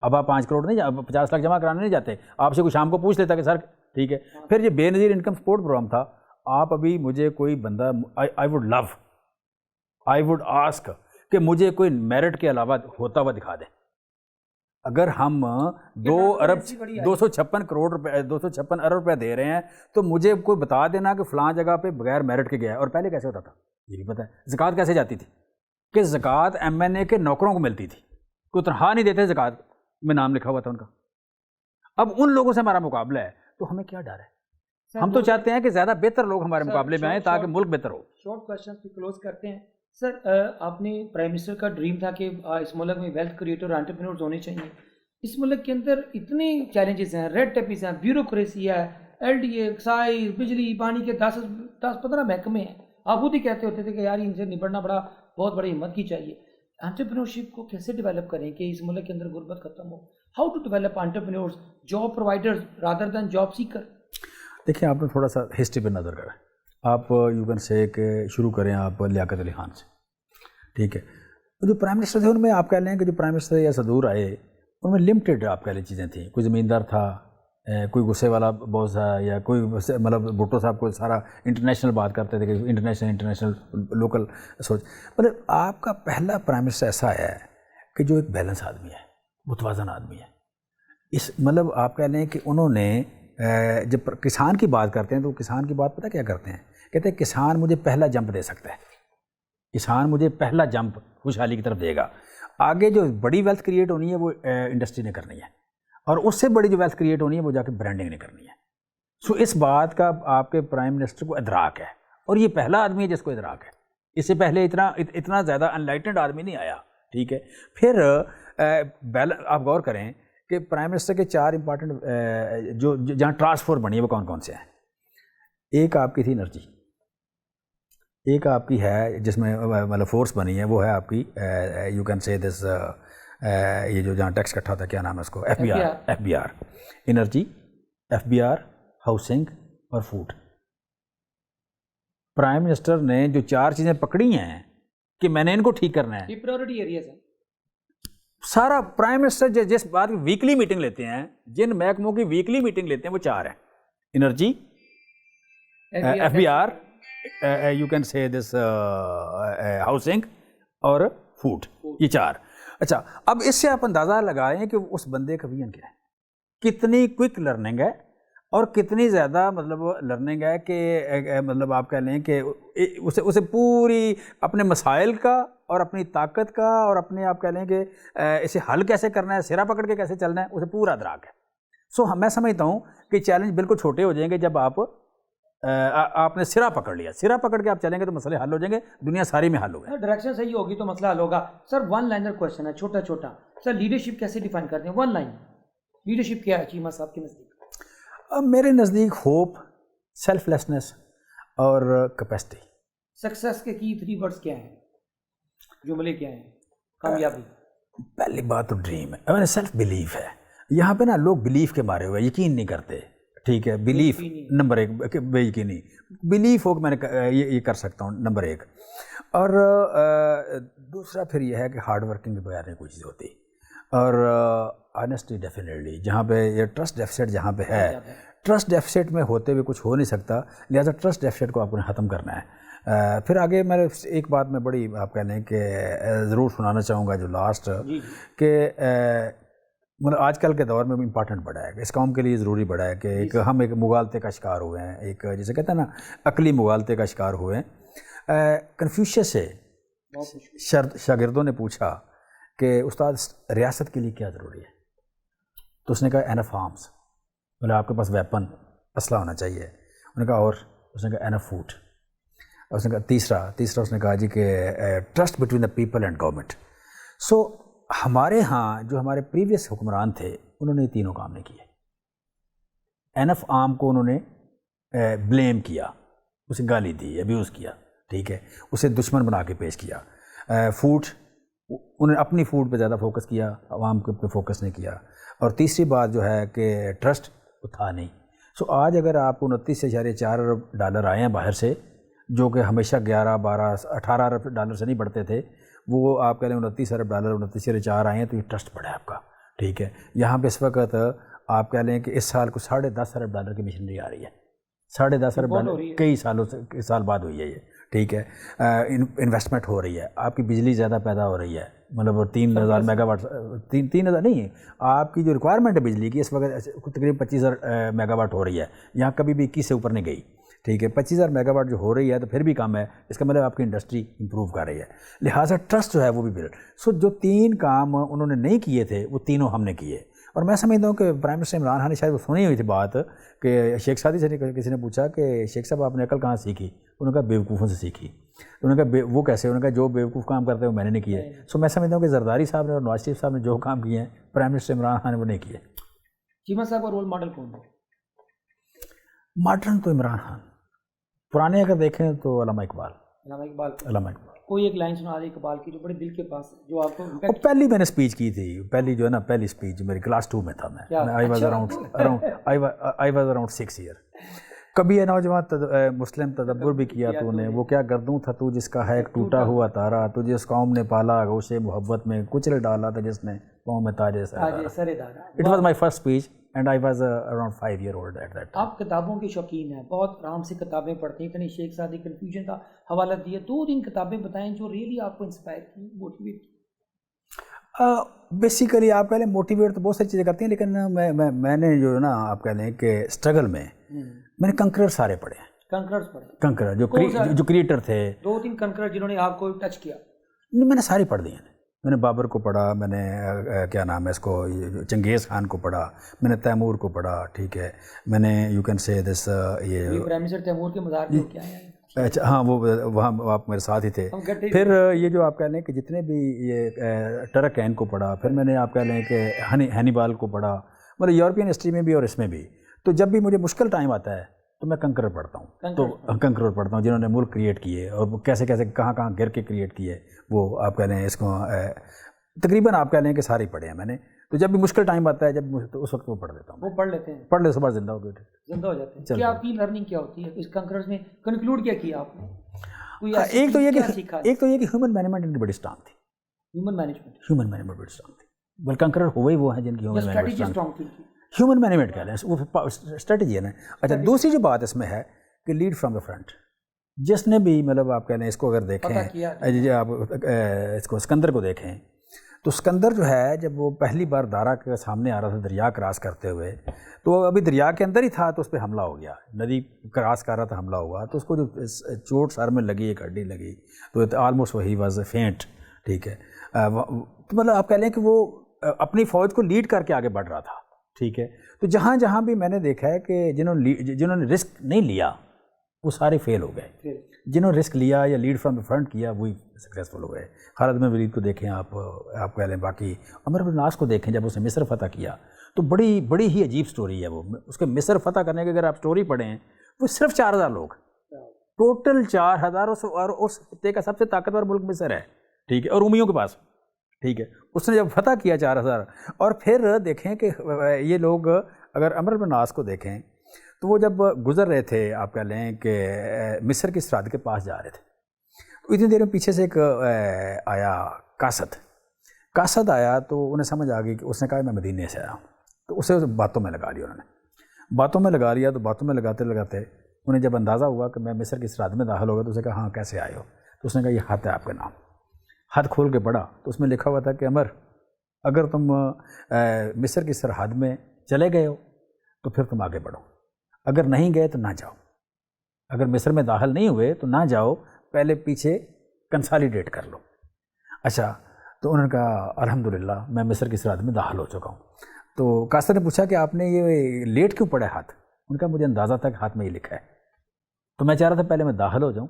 اب آپ 5 کروڑ نہیں, اب 50 لاکھ جمع کرانے نہیں جاتے. آپ سے کوئی شام کو پوچھ لیتا کہ سر ٹھیک ہے. پھر یہ بے نظیر انکم سپورٹ پروگرام تھا. آپ ابھی مجھے کوئی بندہ آئی ووڈ آسک کہ مجھے کوئی میرٹ کے علاوہ ہوتا ہوا دکھا دیں. اگر ہم 256 کروڑ روپے 256 ارب روپے دے رہے ہیں تو مجھے کوئی بتا دینا کہ فلاں جگہ پہ بغیر میرٹ کے گیا ہے. اور پہلے کیسے ہوتا تھا یہ بھی پتہ ہے. زکوٰۃ کیسے جاتی تھی کہ زکوٰۃ MNA کے نوکروں کو ملتی تھی, کوئی تنخواہ نہیں دیتے, زکوٰۃ میں نام لکھا ہوا تھا ان کا. اب ان لوگوں سے ہمارا مقابلہ ہے تو ہمیں کیا ڈر ہے؟ ہم تو چاہتے ہیں کہ زیادہ بہتر لوگ ہمارے مقابلے میں آئیں تاکہ ملک بہتر ہو. شارٹ کویسچن پہ کلوز کرتے ہیں. سر آپ نے پرائم منسٹر کا ڈریم تھا کہ اس ملک میں ویلتھ کریٹر اور انٹرپرینورز ہونے چاہیے. اس ملک کے اندر اتنے چیلنجز ہیں, ریڈ ٹیپیز ہیں, بیوروکریسی ہے, LDA, ایکسائز, بجلی, پانی کے 10-15 محکمے ہیں. آپ خود ہی کہتے ہوتے تھے کہ یار ان سے نبڑنا بہت بڑی ہمت کی چاہیے. انٹرپرینورشپ کو کیسے ڈیولپ کریں کہ اس ملک کے اندر غربت ختم ہو؟ How to develop entrepreneurs, job providers rather than job seeker? دیکھیں آپ نے تھوڑا سا ہسٹری پہ نظر کریں. آپ یو کین سے کہ شروع کریں آپ لیاقت علی خان سے. ٹھیک ہے, جو پرائم منسٹر تھے ان میں آپ کہہ لیں کہ جو پرائم منسٹر یا صدور آئے ان میں لمٹڈ آپ کہہ لیں چیزیں تھیں. کوئی زمیندار تھا, کوئی غصے والا باس ہے یا کوئی مطلب بھٹو صاحب کو سارا انٹرنیشنل بات کرتے تھے کہ انٹرنیشنل لوکل سوچ. مطلب آپ کا پہلا پرائم منسٹر ایسا ہے کہ جو ایک بیلنس آدمی ہے, متوازن آدمی ہے. اس مطلب آپ کہہ لیں کہ انہوں نے جب کسان کی بات کرتے ہیں تو کسان کی بات پتہ کیا کرتے ہیں, کہتے ہیں کسان مجھے پہلا جمپ دے سکتا ہے, کسان مجھے پہلا جمپ خوشحالی کی طرف دے گا. آگے جو بڑی ویلتھ کریٹ ہونی ہے وہ انڈسٹری نے کرنی ہے, اور اس سے بڑی جو ویلتھ کریٹ ہونی ہے وہ جا کے برانڈنگ نے کرنی ہے. سو اس بات کا آپ کے پرائم منسٹر کو ادراک ہے, اور یہ پہلا آدمی ہے جس کو ادراک ہے. اس سے پہلے اتنا زیادہ انلائٹنڈ آدمی نہیں آیا. ٹھیک ہے. پھر آپ غور کریں کہ پرائم منسٹر کے 4 امپارٹنٹ جو جہاں ٹاسک فورس بنی ہے وہ کون کون سے ہیں. ایک آپ کی تھی انرجی, ایک آپ کی ہے جس میں مطلب فورس بنی ہے وہ ہے آپ کی یو کین سے دس یہ جو جہاں ٹیکس اکٹھا ہوتا ہے کیا نام ہے اس کو, F B R. Energy, F B R, housing اور فوڈ. پرائم منسٹر نے جو 4 چیزیں پکڑی ہیں کہ میں نے ان کو ٹھیک کرنا ہے, یہ پرائورٹی ایریاز ہیں. سارا پرائم منسٹر جس بات کی ویکلی میٹنگ لیتے ہیں, جن محکموں کی ویکلی میٹنگ لیتے ہیں وہ 4 ہیں. Energy, F B R, you can say this housing اور فوڈ, یہ 4. اچھا, اب اس سے آپ اندازہ لگائیں کہ اس بندے کا ویژن کیا ہے, کتنی کوئک لرننگ ہے اور کتنی زیادہ مطلب لرننگ ہے کہ مطلب آپ کہہ لیں کہ اسے پوری اپنے مسائل کا اور اپنی طاقت کا اور اپنے آپ کہہ لیں کہ اسے حل کیسے کرنا ہے, سرا پکڑ کے کیسے چلنا ہے, اسے پورا ادراک ہے. سو میں سمجھتا ہوں کہ چیلنج بالکل چھوٹے ہو جائیں گے جب آپ نے سرا پکڑ لیا. سرا پکڑ کے آپ چلیں گے تو مسئلے حل ہو جائیں گے, دنیا ساری میں حل ہوگا. ڈائریکشن صحیح ہوگی تو مسئلہ حل ہوگا. سر ون لائنر کویشچن ہے, چھوٹا چھوٹا. سر لیڈرشپ کیسے ڈیفائن کرتے ہیں, ون لائن لیڈرشپ کیا ہے چیمہ صاحب کے نزدیک؟ میرے نزدیک ہوپ, سیلف لیسنس اور کیپیسٹی. سکسیس کے کی 3 ورڈز کیا ہیں, جملے کیا ہیں کامیابی؟ پہلی بات تو ڈریم ہے, سیلف بلیف ہے. یہاں پہ نا لوگ بلیف کے مارے ہوئے, یقین نہیں کرتے. ٹھیک ہے, بلیف نمبر 1, بے یقینی. بلیف ہو کہ میں نے یہ کر سکتا ہوں, نمبر 1. اور دوسرا پھر یہ ہے کہ ہارڈ ورکنگ کے بغیر نہیں کوئی چیز ہوتی. اور آنیسٹی ڈیفینیٹلی, جہاں پہ یہ ٹرسٹ ڈیفیسٹ جہاں پہ ہے, ٹرسٹ ڈیفیسٹ میں ہوتے ہوئے کچھ ہو نہیں سکتا, لہٰذا ٹرسٹ ڈیفیسٹ کو آپ نے ختم کرنا ہے. پھر آگے میں ایک بات میں بڑی آپ کہہ لیں کہ ضرور سنانا چاہوں گا جو لاسٹ, کہ مطلب آج کل کے دور میں امپارٹنٹ بڑھا ہے, اس قوم کے لیے ضروری بڑھا ہے کہ ہم ایک مغالطے کا شکار ہوئے ہیں, ایک جسے کہتے ہیں نا عقلی مغالطے کا شکار ہوئے ہیں. کنفیوشس سے شاگردوں نے پوچھا کہ استاد ریاست کے لیے کیا ضروری ہے, تو اس نے کہا اینف آرمس, مطلب آپ کے پاس ویپن اسلحہ ہونا چاہیے. انہوں نے کہا اور, اس نے کہا اینف فوڈ. اس نے کہا تیسرا اس نے کہا جی کہ trust between the people and government. So ہمارے ہاں جو ہمارے پریویس حکمران تھے انہوں نے یہ تینوں کام نہیں کیے. اینف آرم کو انہوں نے بلیم کیا, اسے گالی دی, ابیوز کیا. ٹھیک ہے, اسے دشمن بنا کے پیش کیا. فوڈ, انہوں نے اپنی فوڈ پہ زیادہ فوکس کیا, عوام پہ فوکس نہیں کیا. اور تیسری بات جو ہے کہ ٹرسٹ وہ تھا نہیں. سو آج اگر آپ کو 29.4 ارب ڈالر آئے ہیں باہر سے, جو کہ ہمیشہ 11, 12, 18 ارب ڈالر سے نہیں بڑھتے تھے, وہ آپ کہہ لیں 29 ارب ڈالر 29.4 آئے ہیں, تو یہ ٹرسٹ بڑھا ہے آپ کا. ٹھیک ہے, یہاں پہ اس وقت آپ کہہ لیں کہ اس سال کو 10.5 ارب ڈالر کی مشنری آ رہی ہے. 10.5 ارب ڈالر کئی سال بعد ہوئی ہے یہ. ٹھیک ہے, انویسٹمنٹ ہو رہی ہے, آپ کی بجلی زیادہ پیدا ہو رہی ہے, مطلب 3000 میگا واٹ, 3000 نہیں, آپ کی جو ریکوائرمنٹ ہے بجلی کی اس وقت تقریباً 25,000 میگا واٹ ہو رہی ہے. یہاں کبھی بھی 21 سے اوپر نہیں گئی. ٹھیک ہے, 25,000 میگا واٹ جو ہو رہی ہے تو پھر بھی کم ہے, اس کا مطلب آپ کی انڈسٹری امپروو کر رہی ہے, لہٰذا ٹرسٹ جو ہے وہ بھی بلڈ. سو جو 3 کام انہوں نے نہیں کیے تھے وہ تینوں ہم نے کیے. اور میں سمجھتا ہوں کہ پرائم منسٹر عمران خان نے شاید وہ سنی ہوئی تھی بات کہ شیخ سعدی سے کسی نے پوچھا کہ شیخ صاحب آپ نے عقل کہاں سیکھی, انہوں نے کہا بیوقوفوں سے سیکھی. انہوں نے کہا وہ کیسے, انہوں نے کہا جو بیوقوف کام کرتے ہیں وہ میں نے نہیں کیے. سو میں سمجھتا ہوں کہ زرداری صاحب نے اور نواز شریف صاحب نے جو کام کیے ہیں پرائم منسٹر عمران خان نے وہ نہیں کیے. چیمہ صاحب کا رول ماڈل کون ہے؟ ماڈرن تو عمران خان, پرانے اگر دیکھیں تو علامہ اقبال. کوئی ایک لائن سنا دیں اقبال کی جو بڑے دل کے پاس, جو آپ کو پہلی میں نے اسپیچ کی تھی, پہلی جو ہے نا پہلی اسپیچ میری کلاس 2 میں تھا, میں آئی واز اراؤنڈ 6 ایئر. کبھی یہ نوجوان مسلم تدبر بھی کیا تو نے، وہ کیا گردوں تھا تو جس کا ہے ایک ٹوٹا ہوا تارا، تجھے اس قوم نے پالا گوشے محبت میں، کچل ڈالا تھا جس نے قوم میں تاج سر دارا. It was my first speech and I was around 5 years old at that time. آپ کتابوں کے شوقین ہیں، بہت آرام سے کتابیں پڑھتے ہیں. شیخ سعدی کنفیوژن کا حوالہ دیا، 2-3 کتابیں بتائیں جو ریئلی آپ کو انسپائر کی، موٹیویٹ کی. بیسیکلی آپ کہہ لیں موٹیویٹ تو بہت ساری چیزیں کرتی ہیں، لیکن میں نے جو نا آپ کہہ لیں کہ اسٹرگل میں نے کنکرر سارے پڑھے ہیں. کنکررز پڑھے؟ کنکرر جو کریٹر تھے، 2-3 کنکرر جنہوں نے آپ کو ٹچ کیا. نہیں، میں نے ساری پڑھ دی ہیں. میں نے بابر کو پڑھا، میں نے کیا نام ہے اس کو چنگیز خان کو پڑھا، میں نے تیمور کو پڑھا. ٹھیک ہے، میں نے یو کین سے دس یہ پرائم منسٹر تیمور کے مزار پہ کیا ہے. اچھا ہاں، وہ وہاں آپ میرے ساتھ ہی تھے. پھر یہ جو آپ کہہ لیں کہ جتنے بھی یہ ٹرکین کو پڑھا، پھر میں نے آپ کہہ لیں کہ ہینیبال کو پڑھا، مطلب یورپین ہسٹری میں بھی اور اس میں بھی. تو جب بھی مجھے مشکل ٹائم آتا ہے تو میں کنکرر پڑھتا ہوں. تو کنکرر پڑھتا ہوں جنہوں نے ملک کریٹ کیے اور کیسے کیسے کہاں کہاں گر کے کریٹ کیے. وہ آپ کہہ لیں اس کو تقریباً آپ کہہ لیں کہ سارے پڑھے ہیں میں نے. تو جب بھی مشکل ٹائم آتا ہے تو اس وقت وہ پڑھ لیتا ہوں. وہ پڑھ لیتے ہیں، پڑھ لے صبح زندہ ہو گئے، زندہ ہو جاتے ہیں. کیا آپ کی لرننگ کیا ہوتی ہے اس کنکررز میں؟ کنکلوڈ کیا کیا آپ نے؟ ایک تو یہ کہ ہیومن مینجمنٹ ان کی بڑی اسٹرانگ تھی. ہیومن مینجمنٹ بڑی اسٹرانگ تھی. بل کنکرر ہوئے وہ ہیں جن کی ہیومن مینجمنٹ اسٹرانگ تھی. ہیومن مینجمنٹ کہہ لیں، وہ اسٹریٹجی ہے نا. اچھا، دوسری جو بات اس میں ہے کہ لیڈ فرام دا فرنٹ. جس نے بھی مطلب آپ کہہ لیں اس کو اگر دیکھیں، آپ اس کو سکندر کو دیکھیں تو سکندر جو ہے جب وہ پہلی بار دارا کے سامنے آ رہا تھا دریا کراس کرتے ہوئے، تو ابھی دریا کے اندر ہی تھا تو اس پہ حملہ ہو گیا. ندی کراس کر رہا تھا، حملہ ہوا تو اس کو جو چوٹ سر میں لگی، ایک ہڈی لگی، تو آلموسٹ وہی واز فینٹ. ٹھیک ہے، تو مطلب آپ کہہ لیں کہ وہ اپنی فوج کو لیڈ کر کے آگے بڑھ رہا تھا. ٹھیک ہے، تو جہاں جہاں بھی میں نے دیکھا ہے کہ جنہوں نے رسک نہیں لیا وہ سارے فیل ہو گئے. جنہوں نے رسک لیا یا لیڈ فرام دا فرنٹ کیا وہی سکسیزفل ہو گئے. خالد بن ولید کو دیکھیں آپ کہہ لیں، باقی عمر بن العاص کو دیکھیں جب اس نے مصر فتح کیا تو بڑی ہی عجیب سٹوری ہے وہ. اس کے مصر فتح کرنے کی اگر آپ سٹوری پڑھیں، وہ صرف 4000 لوگ، ٹوٹل 4000، اور اس خطے کا سب سے طاقتور ملک مصر ہے. ٹھیک ہے، اور رومیوں کے پاس. ٹھیک ہے، اس نے جب فتح کیا 4000، اور پھر دیکھیں کہ یہ لوگ اگر عمر بن العاص کو دیکھیں تو وہ جب گزر رہے تھے آپ کہہ لیں کہ مصر کی سرحد کے پاس جا رہے تھے، تو اتنی دیر میں پیچھے سے ایک آیا کاسد آیا، تو انہیں سمجھ آ گئی کہ اس نے کہا میں مدینے سے آیا ہوں. تو اسے باتوں میں لگا لیا، انہوں نے باتوں میں لگا لیا. تو باتوں میں لگاتے انہیں جب اندازہ ہوا کہ میں مصر کی سرحد میں داخل ہو گیا تو اسے کہا ہاں کیسے آئے ہو؟ تو اس نے کہا یہ خط ہے آپ کا نام. خط کھول کے پڑھا تو اس میں لکھا ہوا تھا کہ عمر، اگر تم مصر کی سرحد میں چلے گئے ہو تو پھر تم آگے بڑھو، اگر نہیں گئے تو نہ جاؤ. اگر مصر میں داخل نہیں ہوئے تو نہ جاؤ، پہلے پیچھے کنسالیڈیٹ کر لو. اچھا، تو انہوں نے کہا الحمدللہ میں مصر کی سرحد میں داخل ہو چکا ہوں. تو کاسر نے پوچھا کہ آپ نے یہ لیٹ کیوں پڑھا ہاتھ؟ ان کا مجھے اندازہ تھا کہ ہاتھ میں یہ لکھا ہے، تو میں چاہ رہا تھا پہلے میں داخل ہو جاؤں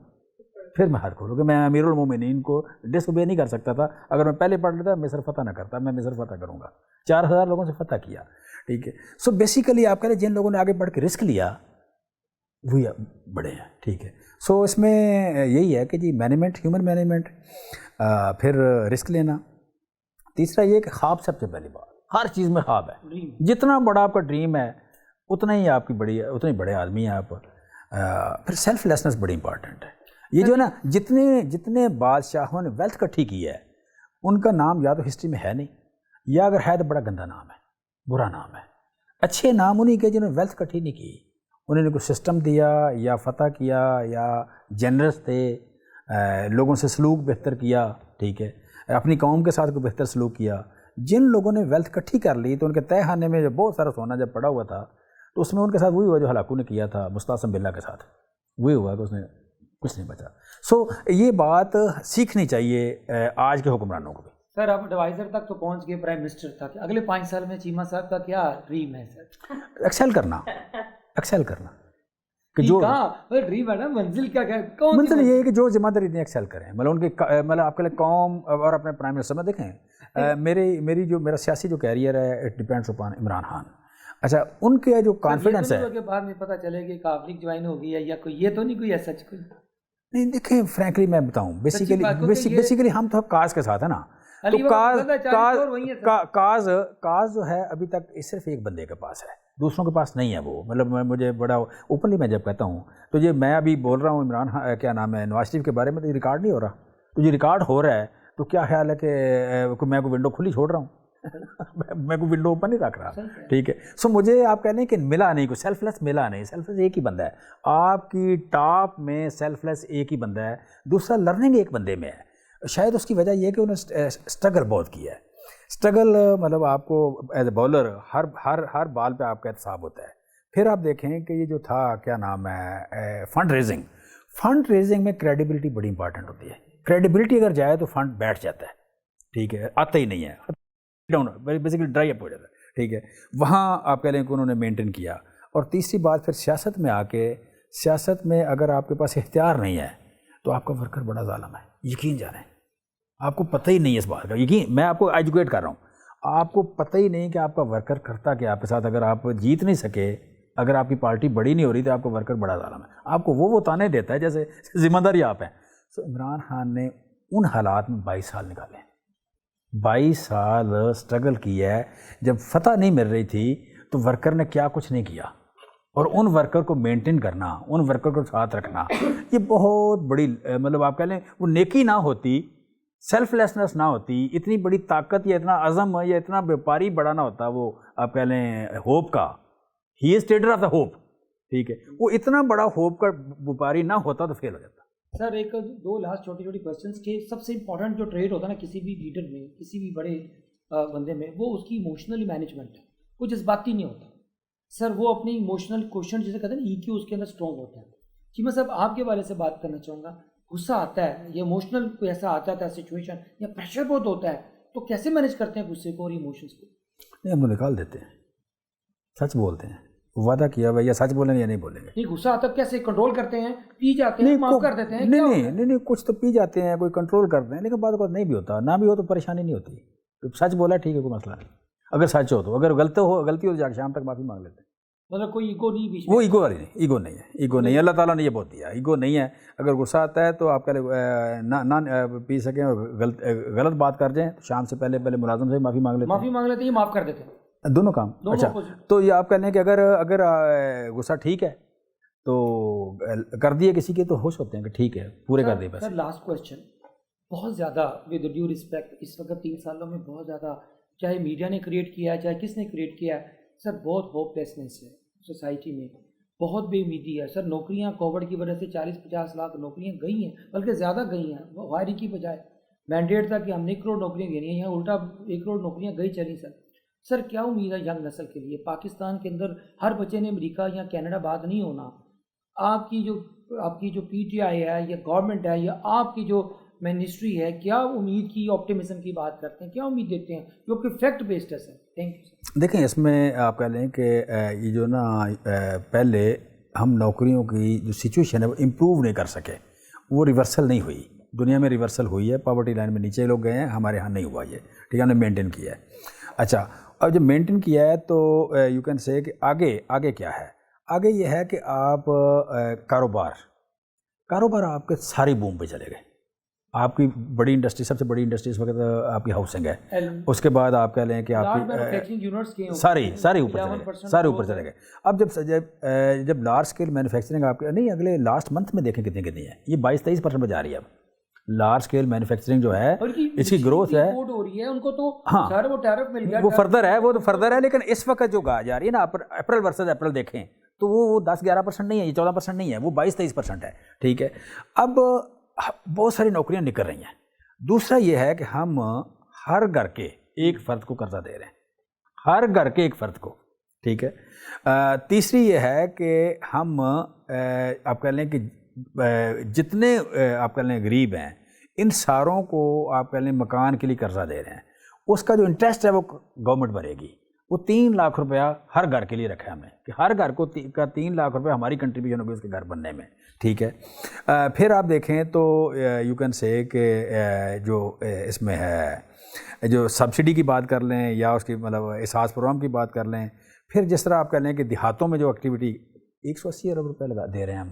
پھر میں ہاتھ کھولوں، کہ میں امیر المومنین کو ڈس اوبے نہیں کر سکتا تھا. اگر میں پہلے پڑھ لیتا مصر فتح نہ کرتا، میں مصر فتح کروں گا. 4000 لوگوں سے فتح کیا. ٹھیک ہے، سو بیسیکلی آپ کہہ رہے جن لوگوں نے آگے بڑھ کے رسک لیا وہی بڑے ہیں. ٹھیک ہے، سو اس میں یہی ہے کہ جی مینجمنٹ، ہیومن مینجمنٹ، پھر رسک لینا. تیسرا یہ کہ خواب، سب سے پہلی بات ہر چیز میں خواب ہے. جتنا بڑا آپ کا ڈریم ہے اتنا ہی آپ کی اتنے بڑے آدمی ہیں آپ. پھر سیلف لیسنس بڑی امپورٹنٹ ہے. یہ جو ہے نا جتنے بادشاہوں نے ویلتھ اکٹھی کی ہے ان کا نام یا تو ہسٹری میں ہے نہیں، یا اگر ہے تو بڑا گندا نام ہے، برا نام ہے. اچھے نام انہیں کے جنہوں نے ویلتھ اکٹھی نہیں کی، انہوں نے کوئی سسٹم دیا یا فتح کیا یا جنرس تھے، لوگوں سے سلوک بہتر کیا. ٹھیک ہے، اپنی قوم کے ساتھ کوئی بہتر سلوک کیا. جن لوگوں نے ویلتھ اکٹھی کر لی تو ان کے تہ خانے میں جب بہت سارا سونا جب پڑا ہوا تھا تو اس میں ان کے ساتھ وہی ہوا جو ہلاکو نے کیا تھا مستعصم باللہ کے ساتھ، وہی ہوا کہ اس نے کچھ نہیں بچا. سو یہ بات سیکھنی چاہیے آج کے حکمرانوں کو بھی. سر آپ ایڈوائزر تک تو پہنچ گئے، پرائم منسٹر تک، اگلے 5 سال میں چیمہ صاحب کا کیا ڈریم ہے سر؟ ایکسل کرنا کہ جو ڈریم ہے نا، منزل کیا منزل یہ ہے کہ جو ذمہ داری اتنی ایکسل کریں. مطلب ان کی مطلب آپ کے لیے قوم اور اپنے پرائم منسٹر میں دیکھیں میرا سیاسی جو کیریئر ہے it depends upon Imran Khan. اچھا، ان کے جو کانفیڈنس ہے کہ بعد میں پتہ چلے کہ کافلی جوائن ہو گئی ہے یا کوئی، یہ تو نہیں کوئی ایسا کوئی نہیں. دیکھیں فرینکلی میں بتاؤں، بیسیکلی ہم تو کاز کے ساتھ ہے نا. تو کاز جو ہے ابھی تک صرف ایک بندے کے پاس ہے دوسروں کے پاس نہیں ہے وہ. مطلب مجھے بڑا اوپنلی میں جب کہتا ہوں تو یہ میں ابھی بول رہا ہوں عمران کیا نام ہے نواز شریف کے بارے میں، تو یہ ریکارڈ نہیں ہو رہا. تو یہ ریکارڈ ہو رہا ہے تو کیا خیال ہے کہ میں کوئی ونڈو کھلی چھوڑ رہا ہوں؟ میں کوئی ونڈو اوپن نہیں رکھ رہا. ٹھیک ہے. سو مجھے آپ کہہ لیں کہ ملا نہیں، کوئی سیلف لیس ملا نہیں. سیلف لیس ایک ہی بندہ ہے آپ کی ٹاپ میں، سیلف لیس ایک ہی بندہ ہے. دوسرا لرننگ ایک بندے میں ہے. شاید اس کی وجہ یہ ہے کہ انہوں نے اسٹرگل بہت کیا ہے. اسٹرگل مطلب آپ کو ایز اے بالر ہر بال پہ آپ کا احتساب ہوتا ہے. پھر آپ دیکھیں کہ یہ جو تھا کیا نام ہے فنڈ ریزنگ میں کریڈیبلٹی بڑی امپارٹنٹ ہوتی ہے. کریڈیبلٹی اگر جائے تو فنڈ بیٹھ جاتا ہے. ٹھیک ہے. آتا ہی نہیں ہے، ڈاؤن بیسیکلی ڈرائی اپ ہو جاتا ہے. ٹھیک ہے. وہاں آپ کہہ لیں کہ انہوں نے مینٹین کیا. اور تیسری بات پھر سیاست میں آ کے، سیاست میں اگر آپ کے پاس اختیار نہیں ہے تو آپ کا ورکر بڑا ظالم ہے. یقین جانیں، آپ کو پتہ ہی نہیں ہے اس بات کا. یقین، میں آپ کو ایجوکیٹ کر رہا ہوں. آپ کو پتہ ہی نہیں کہ آپ کا ورکر کرتا کہ آپ کے ساتھ اگر آپ جیت نہیں سکے، اگر آپ کی پارٹی بڑی نہیں ہو رہی تو آپ کا ورکر بڑا ظالم ہے. آپ کو وہ تانے دیتا ہے جیسے ذمہ داری آپ ہیں. سو عمران خان نے ان حالات میں 22 سال نکالے. 22 سال اسٹرگل کی ہے. جب فتح نہیں مل رہی تھی تو ورکر نے کیا کچھ نہیں کیا. اور ان ورکر کو مینٹین کرنا، ان ورکر کو ساتھ رکھنا، یہ بہت بڑی مطلب آپ کہہ لیں وہ نیکی نہ ہوتی، سیلف لیسنس نہ ہوتی، اتنی بڑی طاقت یا اتنا عزم یا اتنا بیپاری بڑا نہ ہوتا وہ آپ کہہ لیں ہوپ کا. ہی از ٹریڈر آف دا ہوپ. ٹھیک ہے. وہ اتنا بڑا ہوپ کا بیپاری نہ ہوتا تو فیل ہو جاتا. سر ایک دو لاسٹ چھوٹی چھوٹی کوشچنس کے سب سے امپورٹنٹ جو ٹریٹ ہوتا ہے نا کسی بھی لیڈر میں، کسی بھی بڑے بندے میں، وہ اس کی ایموشنلی مینجمنٹ ہے. وہ جذباتی نہیں ہوتا سر. وہ اپنی ایموشنل کوشچن جسے کہتے ہیں نا ای کیو، اس کے اندر اسٹرانگ ہوتا ہے. جی میں صاحب آپ کے بارے سے بات کرنا چاہوں گا. غصہ آتا ہے یا ایموشنل کوئی ایسا آتا ہے سچویشن یا پریشر بہت ہوتا ہے، تو کیسے مینیج کرتے ہیں غصے کو اور ایموشنس کو؟ نہیں، ہم نکال دیتے ہیں، سچ بولتے ہیں. وعدہ کیا ہوا یا سچ بولیں گے یا نہیں بولیں گے. نہیں، غصہ آتا ہے کیسے کنٹرول کرتے ہیں؟ پی جاتے ہیں، معاف کر دیتے ہیں؟ نہیں، کچھ تو پی جاتے ہیں، کوئی کنٹرول کرتے ہیں، لیکن بعد اوقات نہیں بھی ہوتا. نہ بھی ہو تو پریشانی نہیں ہوتی. سچ بولا ٹھیک ہے، کوئی مسئلہ نہیں. اگر سچ ہو تو، اگر غلطی ہو تو جا کے شام تک معافی مانگ لیتے ہیں. مطلب کوئی ایگو نہیں بیچ میں؟ وہ ایگو والی نہیں، ایگو نہیں ہے. ایگو نہیں ہے. اللہ تعالیٰ نے یہ بہت دیا. ایگو نہیں ہے. اگر غصہ آتا ہے تو آپ پہلے نہ پی سکیں اور غلط بات کر جائیں تو شام سے پہلے ملازم سے معافی مانگ لیتے ہیں. معاف کر دیتے ہیں. دونوں کام. اچھا، تو یہ آپ کہہ لیں کہ اگر غصہ ٹھیک ہے تو کر دیے کسی کے تو خوش ہوتے ہیں کہ ٹھیک ہے پورے کر دیے. بس سر لاسٹ کویشچن، بہت زیادہ ود ڈیو رسپیکٹ اس وقت 3 سالوں میں بہت زیادہ، چاہے میڈیا نے کریٹ کیا ہے چاہے کس نے کریٹ کیا ہے سر، بہت ہوپ لیسنس ہے سوسائٹی میں، بہت بے امیدی ہے سر. نوکریاں کووڈ کی وجہ سے 40-50 لاکھ نوکریاں گئی ہیں، بلکہ زیادہ گئی ہیں. وہ ہائرنگ کی بجائے مینڈیٹ تھا کہ ہم نے 1 کروڑ نوکریاں دینی ہیں، یہاں الٹا 1 کروڑ نوکریاں گئی چلی. سر کیا امید ہے ینگ نسل کے لیے؟ پاکستان کے اندر ہر بچے نے امریکہ یا کینیڈا بات نہیں ہونا. آپ کی جو پی ٹی آئی ہے یا گورنمنٹ ہے یا آپ کی جو منسٹری ہے، کیا امید کی، آپٹیمزم کی بات کرتے ہیں، کیا امید دیتے ہیں جو کہ فیکٹ بیسڈ ہے سر؟ Thank you. دیکھیں، اس میں آپ کہہ لیں کہ یہ جو نا پہلے ہم نوکریوں کی جو سچویشن ہے وہ امپروو نہیں کر سکے، وہ ریورسل نہیں ہوئی. دنیا میں ریورسل ہوئی ہے، پاورٹی لائن میں نیچے لوگ گئے ہیں، ہمارے ہاں نہیں ہوا یہ. ٹھیک ہے، ہم نے مینٹین کیا ہے. اچھا، اب جب مینٹین کیا ہے تو یو کین سے کہ آگے کیا ہے؟ آگے یہ ہے کہ آپ کاروبار آپ کے ساری بوم پہ چلے گئے. آپ کی بڑی انڈسٹری، سب سے بڑی انڈسٹری اس وقت آپ کی ہاؤسنگ ہے. اس کے بعد آپ کہہ لیں کہ آپ کی سارے اوپر چلے گئے. اب جب لارج اسکیل مینوفیکچرنگ آپ کے نہیں، اگلے لاسٹ منتھ میں دیکھیں کتنی ہے، یہ 22-23% پہ جا رہی ہے. اب لارج اسکیل مینوفیکچرنگ جو ہے اس کی گروتھ ہے، ان کو تو ہاں وہ ٹیرف مل گیا، وہ فردر ہے. لیکن اس وقت جو جا رہی ہے نا، اپریل ورسز اپریل دیکھیں تو وہ 10-11% نہیں ہے، یہ 14% نہیں ہے، وہ 22-23% ہے. ٹھیک ہے. اب بہت ساری نوکریاں نکل رہی ہیں. دوسرا یہ ہے کہ ہم ہر گھر کے ایک فرد کو قرضہ دے رہے ہیں، ہر گھر کے ایک فرد کو. ٹھیک ہے. تیسری یہ ہے کہ ہم آپ کہہ لیں کہ جتنے آپ کہہ لیں غریب ہیں، ان ساروں کو آپ کہہ لیں مکان کے لیے قرضہ دے رہے ہیں. اس کا جو انٹرسٹ ہے وہ گورنمنٹ بھرے گی. وہ 3 لاکھ روپیہ ہر گھر کے لیے رکھا ہے ہم نے کہ ہر گھر کو کا 3 لاکھ روپے ہماری کنٹریبیوشن ہوگی اس کے گھر بننے میں. ٹھیک ہے. پھر آپ دیکھیں تو یو کین سے کہ جو اس میں ہے جو سبسڈی کی بات کر لیں یا اس کی مطلب احساس پروگرام کی بات کر لیں. پھر جس طرح آپ کہہ لیں کہ دیہاتوں میں جو ایکٹیویٹی 180 ارب روپے دے رہے ہیں ہم